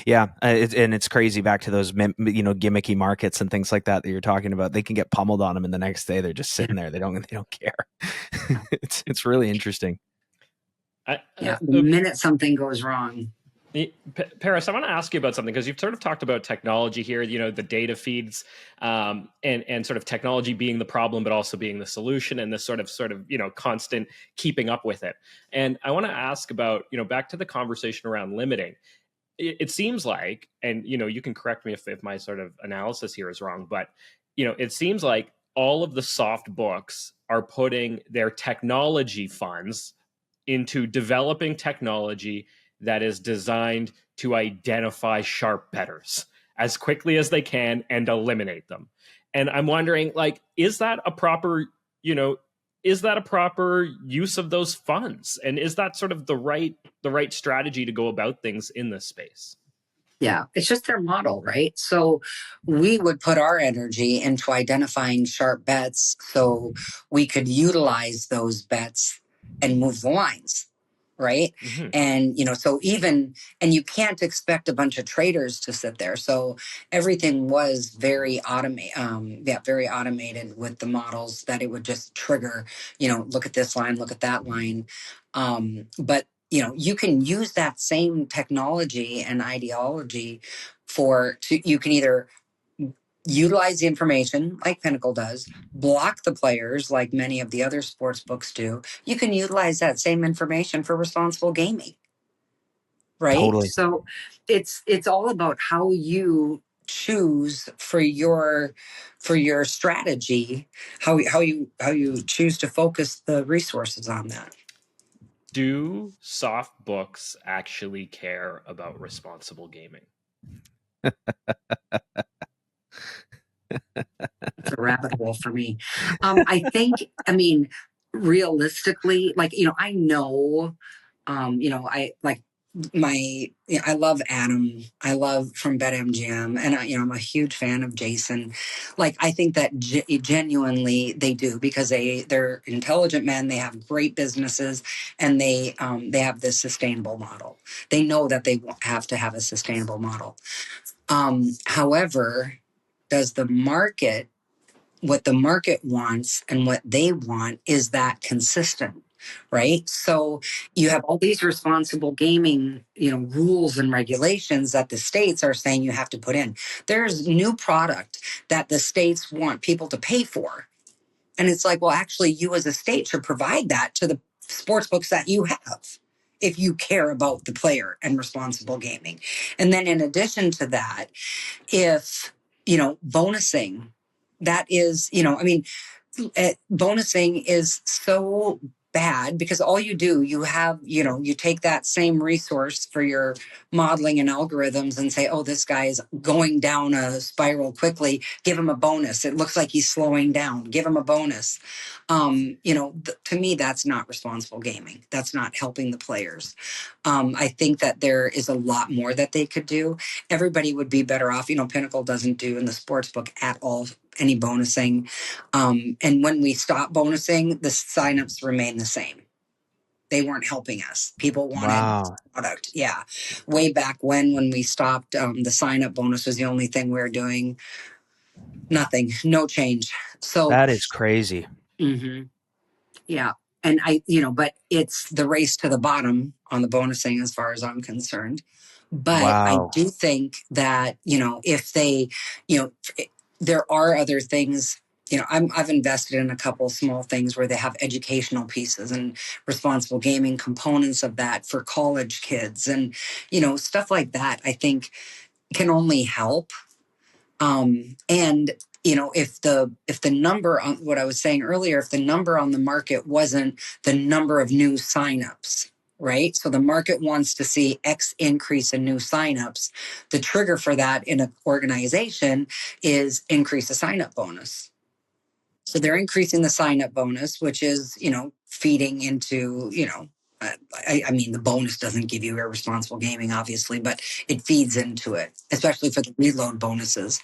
Yeah. It's crazy, back to those, gimmicky markets and things like that you're talking about. They can get pummeled on them, and the next day they're just sitting there. They don't care. It's really interesting. The minute something goes wrong. Paris, I want to ask you about something, because you've sort of talked about technology here, the data feeds, and sort of technology being the problem, but also being the solution, and this sort of, constant keeping up with it. And I want to ask about, back to the conversation around limiting. It seems like, and, you can correct me if my sort of analysis here is wrong, but, it seems like all of the soft books are putting their technology funds into developing technology that is designed to identify sharp bettors as quickly as they can and eliminate them. And I'm wondering, is that a proper use of those funds? And is that sort of the right strategy to go about things in this space? Yeah, it's just their model, right? So we would put our energy into identifying sharp bets so we could utilize those bets and move the lines. Right. Mm-hmm. And, so and you can't expect a bunch of traders to sit there. So everything was very very automated with the models, that it would just trigger, look at this line, look at that line. But, you can use that same technology and ideology you can either utilize the information like Pinnacle does, block the players like many of the other sports books do. You can utilize that same information for responsible gaming. Right? Totally. So it's all about how you choose for your strategy, how you choose to focus the resources on that. Do soft books actually care about responsible gaming? It's a rabbit hole for me. I think, realistically, I know, I love Adam. I love from BetMGM, and I'm a huge fan of Jason. I think that genuinely they do, because they're intelligent men. They have great businesses, and they have this sustainable model. They know that they have to have a sustainable model. However, does the market, what the market wants and what they want is that consistent, right? So you have all these responsible gaming, rules and regulations that the states are saying you have to put in. There's new product that the states want people to pay for, And it's like, well, actually, you as a state should provide that to the sports books that you have if you care about the player and responsible gaming. And then in addition to that, if, bonusing, that is, bonusing is so bad because all you do, you take that same resource for your modeling and algorithms and say, oh, this guy is going down a spiral quickly, give him a bonus. It looks like he's slowing down, give him a bonus. To me, that's not responsible gaming. That's not helping the players. I think that there is a lot more that they could do. Everybody would be better off. Pinnacle doesn't do in the sports book at all any bonusing. And when we stop bonusing, the signups remain the same. They weren't helping us. People wanted product. Yeah. Way back when we stopped, the sign up bonus was the only thing we were doing. Nothing, no change. So that is crazy. Mm-hmm. Yeah. And but it's the race to the bottom on the bonusing as far as I'm concerned. But I do think that, if they, there are other things, I've invested in a couple small things where they have educational pieces and responsible gaming components of that for college kids and, stuff like that, I think can only help. And, if the number on what I was saying earlier, if the number on the market wasn't the number of new signups, right? So the market wants to see X increase in new signups. The trigger for that in an organization is increase the signup bonus. So they're increasing the signup bonus, which is, feeding into, the bonus doesn't give you irresponsible gaming, obviously, but it feeds into it, especially for the reload bonuses.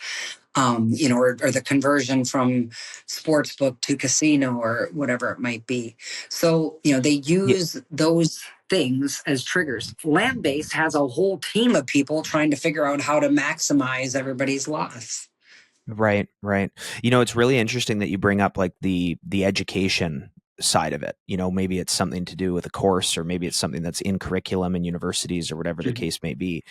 Or the conversion from sportsbook to casino or whatever it might be. So, they use those things as triggers. Land-based has a whole team of people trying to figure out how to maximize everybody's loss. Right. It's really interesting that you bring up like the education side of it. Maybe it's something to do with a course, or maybe it's something that's in curriculum in universities or whatever the case may be.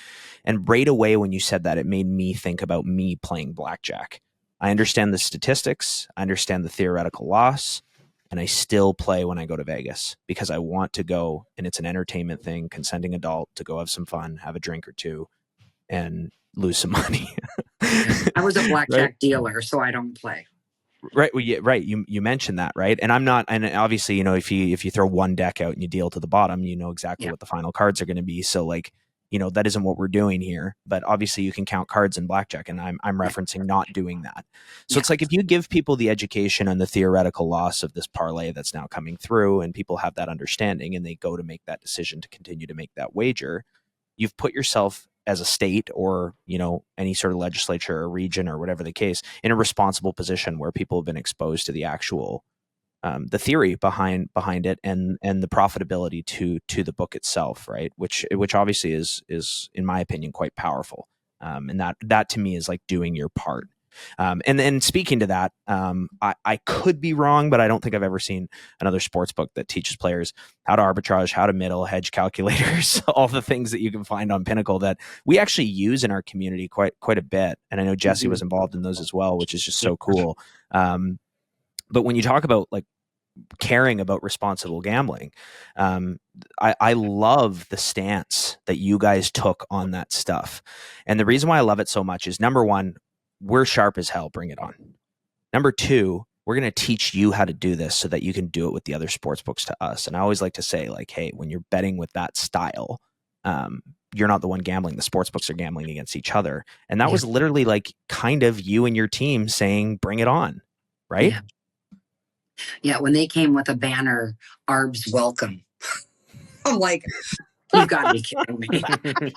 And right away when you said that, it made me think about me playing blackjack. I understand the statistics, I understand the theoretical loss, and I still play when I go to Vegas because I want to go, and it's an entertainment thing, consenting adult, to go have some fun, have a drink or two, and lose some money. I was a blackjack dealer, so I don't play. Right. Well, yeah, right. You mentioned that, right? And I'm not, and obviously, if you throw one deck out and you deal to the bottom, you know exactly what the final cards are going to be. So like, that isn't what we're doing here, but obviously you can count cards in blackjack, and I'm referencing not doing that. So it's like, if you give people the education and the theoretical loss of this parlay that's now coming through, and people have that understanding and they go to make that decision to continue to make that wager, you've put yourself as a state or, any sort of legislature or region or whatever the case, in a responsible position where people have been exposed to the actual, the theory behind it and the profitability to the book itself, right? Which obviously is in my opinion quite powerful. And that to me is like doing your part. And then speaking to that, I could be wrong, but I don't think I've ever seen another sports book that teaches players how to arbitrage, how to middle, hedge calculators, all the things that you can find on Pinnacle that we actually use in our community quite a bit. And I know Jesse was involved in those as well, which is just so cool. But when you talk about like caring about responsible gambling, I love the stance that you guys took on that stuff. And the reason why I love it so much is, number one, we're sharp as hell. Bring it on. Number two, we're going to teach you how to do this so that you can do it with the other sports books to us. And I always like to say, like, hey, when you're betting with that style, you're not the one gambling. The sports books are gambling against each other. And that was literally like kind of you and your team saying, bring it on. Right. Yeah. When they came with a banner, ARB's welcome. I'm like, you've got to be kidding me.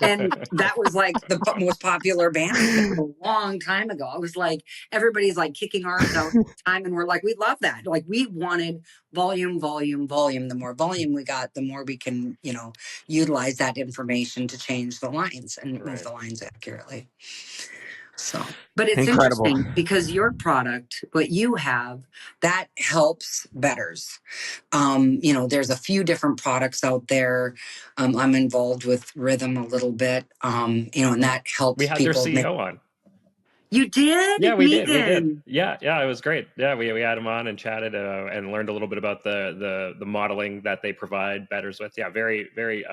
And that was like the most popular banner a long time ago. It was like, everybody's like kicking ARBs out all the time. And we're like, we love that. Like, we wanted volume. The more volume we got, the more we can, utilize that information to change the lines and move the lines accurately. So, but it's incredible. Interesting because your product, what you have, that helps bettors. There's a few different products out there. I'm involved with Rhythm a little bit, and that helps. We had people their CEO on. You did? Yeah, we did. Megan. Yeah, it was great. Yeah, we had him on and chatted and learned a little bit about the modeling that they provide bettors with. Yeah, very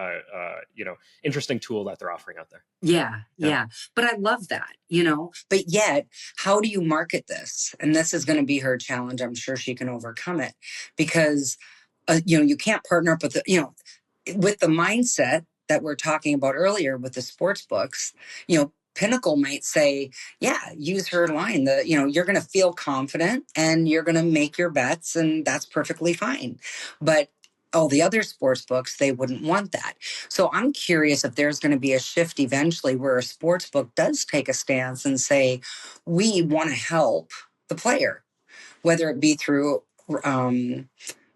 interesting tool that they're offering out there. Yeah. But I love that, but yet, how do you market this? And this is going to be her challenge. I'm sure she can overcome it because, you can't partner up with with the mindset that we're talking about earlier with the sports books, Pinnacle might say, yeah, use her line. You're going to feel confident and you're going to make your bets, and that's perfectly fine. But all the other sports books, they wouldn't want that. So I'm curious if there's going to be a shift eventually where a sports book does take a stance and say, we want to help the player, whether it be through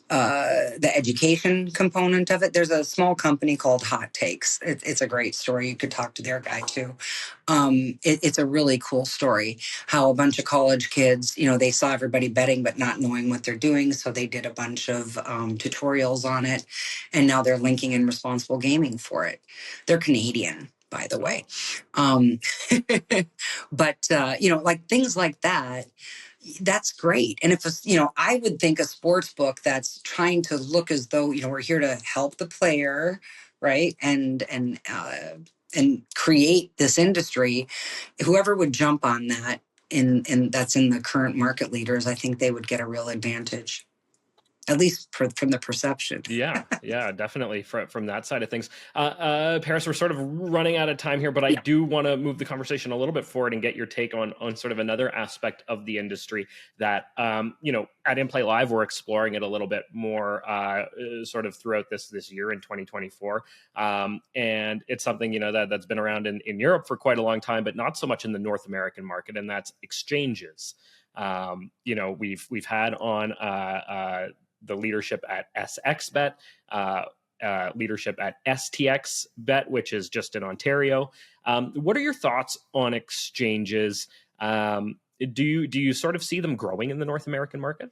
the education component of it. There's a small company called Hot Takes. It's a great story. You could talk to their guy too. It's a really cool story how a bunch of college kids, they saw everybody betting but not knowing what they're doing. So they did a bunch of tutorials on it. And now they're linking in responsible gaming for it. They're Canadian, by the way. But, like things like that, that's great. And if I would think a sports book that's trying to look as though, we're here to help the player, right? And create this industry, whoever would jump on that in that's in the current market leaders, I think they would get a real advantage. At least from the perception. Yeah, definitely from that side of things. Paris, we're sort of running out of time here, but I do want to move the conversation a little bit forward and get your take on sort of another aspect of the industry that, at In Play Live, we're exploring it a little bit more sort of throughout this year in 2024. And it's something, that's been around in Europe for quite a long time, but not so much in the North American market, and that's exchanges. We've had on the leadership at SXBet, leadership at STXBet, which is just in Ontario. What are your thoughts on exchanges? Do you sort of see them growing in the North American market?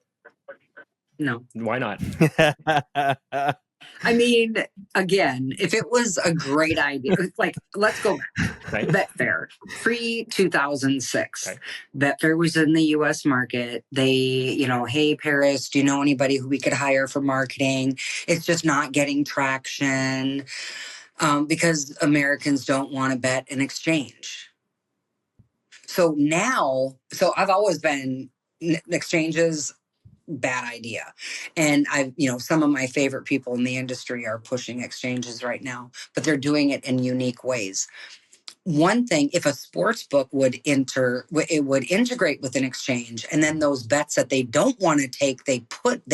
No. Why not? I mean, again, if it was a great idea, like, let's go back. Right. Betfair, pre-2006. Okay. Betfair was in the U.S. market. They, hey, Paris, do you know anybody who we could hire for marketing? It's just not getting traction because Americans don't want to bet an exchange. So I've always been exchanges, bad idea. And some of my favorite people in the industry are pushing exchanges right now, but they're doing it in unique ways. One thing, if a sports book would integrate with an exchange, and then those bets that they don't want to take, they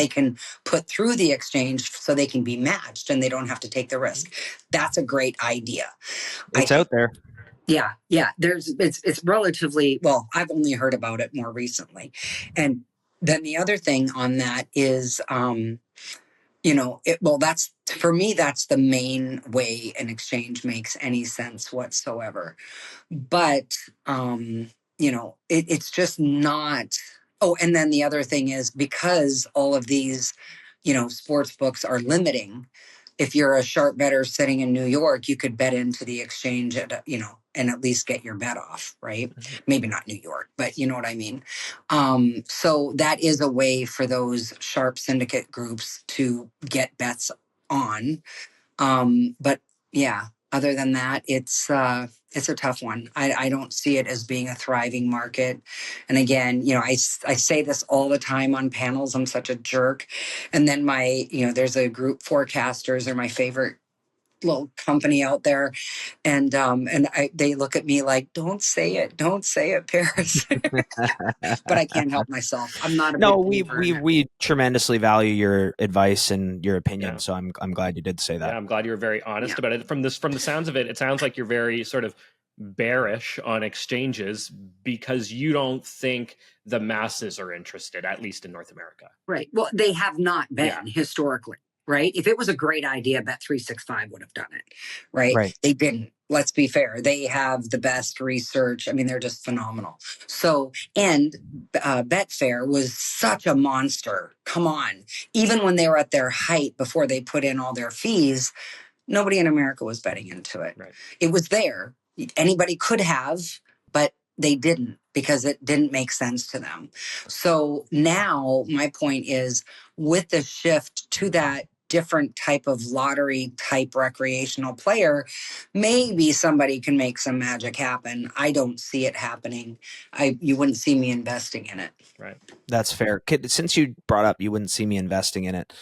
can put through the exchange so they can be matched and they don't have to take the risk. That's a great idea. It's out there. Yeah. It's relatively, well, I've only heard about it more recently. And then the other thing on that is, that's, for me, that's the main way an exchange makes any sense whatsoever. But, it's just not. Oh, and then the other thing is, because all of these, sports books are limiting. If you're a sharp bettor sitting in New York, you could bet into the exchange and at least get your bet off, right? Mm-hmm. Maybe not New York, but you know what I mean? So that is a way for those sharp syndicate groups to get bets on. But yeah, other than that, it's a tough one. I don't see it as being a thriving market. And again, I say this all the time on panels. I'm such a jerk. And then there's a group, Forecasters are my favorite little company out there. And they look at me like, don't say it, Paris. But I can't help myself. I'm not a no. We tremendously value your advice and your opinion. Yeah. So I'm glad you did say that. Yeah, I'm glad you were very honest about it. From the sounds of it, it sounds like you're very sort of bearish on exchanges because you don't think the masses are interested, at least in North America. Right. Well, they have not been historically. Right. If it was a great idea, Bet365 would have done it. Right. They didn't. Let's be fair. They have the best research. I mean, they're just phenomenal. So, and Betfair was such a monster. Come on. Even when they were at their height before they put in all their fees, nobody in America was betting into it. Right. It was there. Anybody could have, but they didn't. because it didn't make sense to them. So now my point is, with the shift to that different type of lottery type recreational player, maybe somebody can make some magic happen. I don't see it happening. You wouldn't see me investing in it. Right. That's fair. Since you brought up you wouldn't see me investing in it,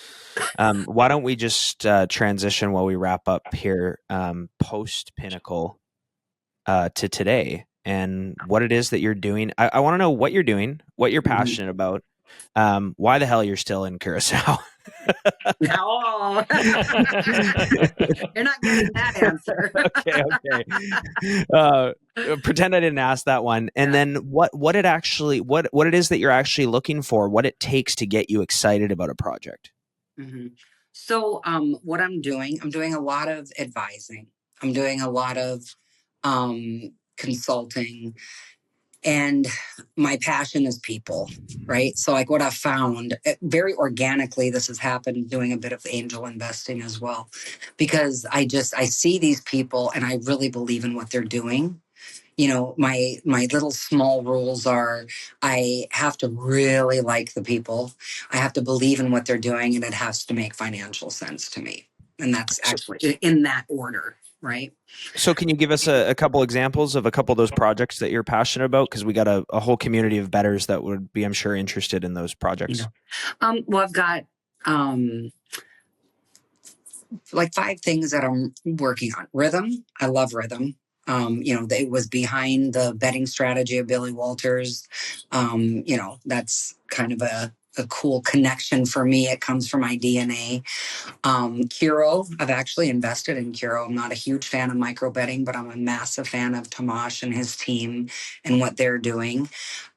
why don't we just transition while we wrap up here, post Pinnacle, to today, and what it is that you're doing. I want to know what you're doing, what you're passionate about, why the hell you're still in Curacao. No, you're not getting that answer. Okay. Pretend I didn't ask that one. And then what it is that you're actually looking for, what it takes to get you excited about a project. Mm-hmm. So what I'm doing a lot of advising. I'm doing a lot of consulting. And my passion is people, right? So like what I've found very organically, this has happened doing a bit of angel investing as well, because I see these people and I really believe in what they're doing. You know, my little small rules are, I have to really like the people. I have to believe in what they're doing, and it has to make financial sense to me. And that's actually in that order, right? So can you give us a couple examples of a couple of those projects that you're passionate about? Because we got a whole community of bettors that would be, I'm sure, interested in those projects. Well, I've got like 5 things that I'm working on. Rhythm. I love rhythm. It was behind the betting strategy of Billy Walters. That's kind of a cool connection for me. It comes from my DNA. Kiro, I've actually invested in Kiro. I'm not a huge fan of micro betting, but I'm a massive fan of Tomash and his team and what they're doing.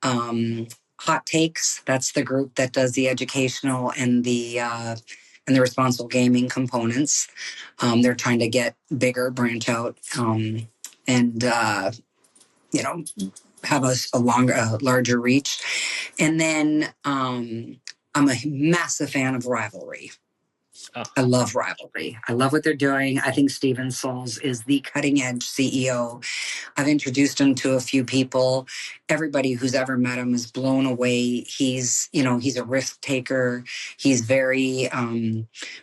Hot Takes, that's the group that does the educational and the responsible gaming components. They're trying to get bigger, branch out, and have a larger reach. And then I'm a massive fan of Rivalry. Oh. I love Rivalry. I love what they're doing. I think Steven Souls is the cutting edge CEO. I've introduced him to a few people. Everybody who's ever met him is blown away. He's a risk taker. He's very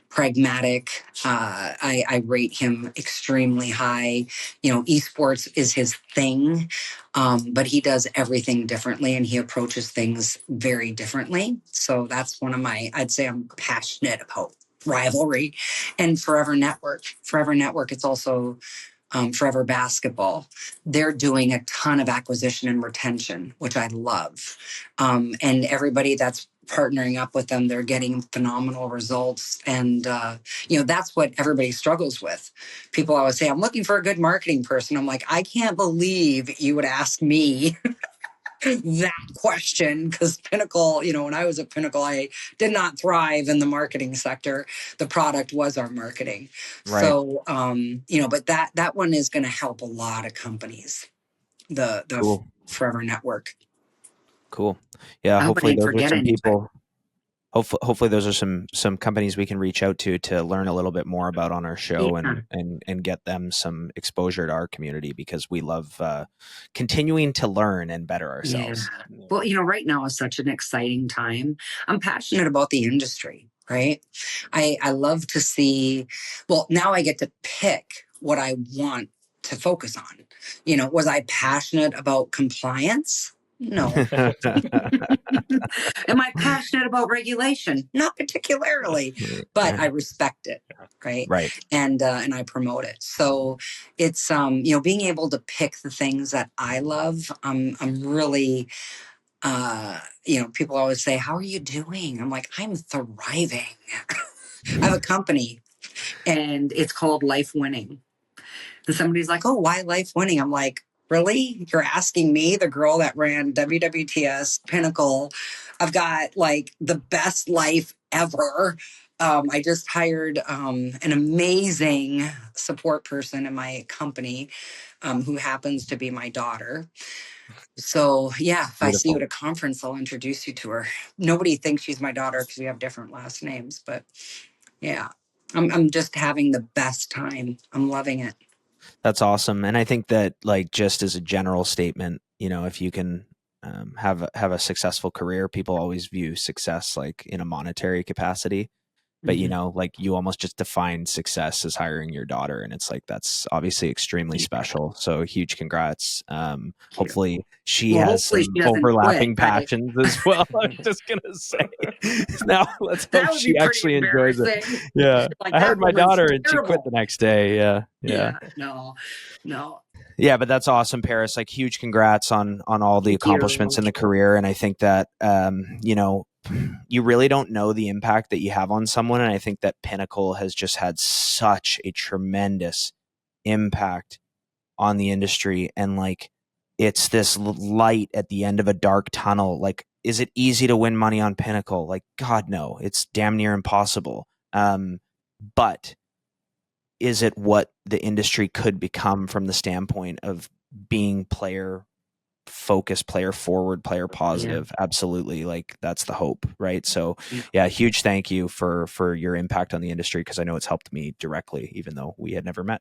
pragmatic. I rate him extremely high. Esports is his thing, but he does everything differently and he approaches things very differently. So that's I'd say I'm passionate about Rivalry. And Forever Network. It's also Forever Basketball. They're doing a ton of acquisition and retention, which I love. And everybody that's partnering up with them, they're getting phenomenal results. And, that's what everybody struggles with. People always say, I'm looking for a good marketing person. I'm like, I can't believe you would ask me that question, because Pinnacle, when I was at Pinnacle, I did not thrive in the marketing sector. The product was our marketing. Right. So, but that one is going to help a lot of companies, the cool. Forever Network. Cool. Yeah. Hopefully those are some people. Hopefully those are some companies we can reach out to learn a little bit more about on our show, and get them some exposure to our community, because we love continuing to learn and better ourselves. Yeah. Well, right now is such an exciting time. I'm passionate about the industry, right? I love to see, now I get to pick what I want to focus on. Was I passionate about compliance? No. Am I passionate about regulation? Not particularly, but I respect it, right? Right. And I promote it. So it's being able to pick the things that I love. I'm really people always say, "How are you doing?" I'm like, I'm thriving. I have a company, and it's called Life Winning. And somebody's like, "Oh, why Life Winning?" I'm like, really? You're asking me, the girl that ran WWTS, Pinnacle? I've got like the best life ever. I just hired an amazing support person in my company who happens to be my daughter. So yeah, if Beautiful. I see you at a conference, I'll introduce you to her. Nobody thinks she's my daughter because we have different last names, but yeah, I'm just having the best time. I'm loving it. That's awesome. And I think that, like, just as a general statement, if you can have a successful career. People always view success like in a monetary capacity, but you know, like you almost just define success as hiring your daughter, and it's like that's obviously extremely special. So huge congrats. Hopefully she has hopefully some she doesn't overlapping quit, right? passions as well. I'm just gonna say. Now let's That hope would she be pretty actually enjoys it. embarrassing. Yeah, Like, I that hired my woman's daughter and she quit terrible. the next day. Yeah. No. Yeah, but that's awesome, Paris. Like huge congrats on all the Thank accomplishments you. in the career. And I think that you know, you really don't know the impact that you have on someone. And I think that Pinnacle has just had such a tremendous impact on the industry. And like it's this light at the end of a dark tunnel. Like, is it easy to win money on Pinnacle? Like, God, no, it's damn near impossible. But is it what the industry could become from the standpoint of being player focused, player forward, player positive? Yeah. Absolutely. Like that's the hope, right? So yeah, huge thank you for your impact on the industry, because I know it's helped me directly, even though we had never met.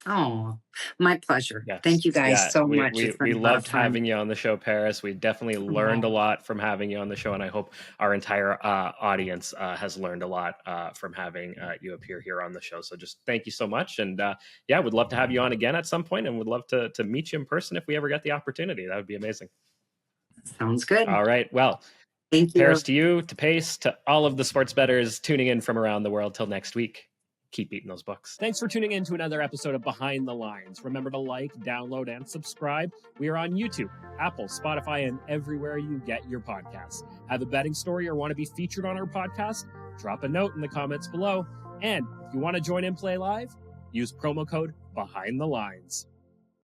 Oh, my pleasure. Yes. Thank you guys so much. We loved having you on the show, Paris. We definitely learned a lot from having you on the show, and I hope our entire audience has learned a lot from having you appear here on the show. So just thank you so much, and yeah, would love to have you on again at some point, and would love to meet you in person if we ever get the opportunity. That would be amazing. Sounds good. All right. Well, thank you. Paris, to you, to Pace, to all of the sports bettors tuning in from around the world. Till next week. Keep beating those books. Thanks for tuning in to another episode of Behind the Lines. Remember to like, download, and subscribe. We are on YouTube, Apple, Spotify, and everywhere you get your podcasts. Have a betting story or want to be featured on our podcast? Drop a note in the comments below. And if you want to join In Play Live, use promo code Behind the Lines.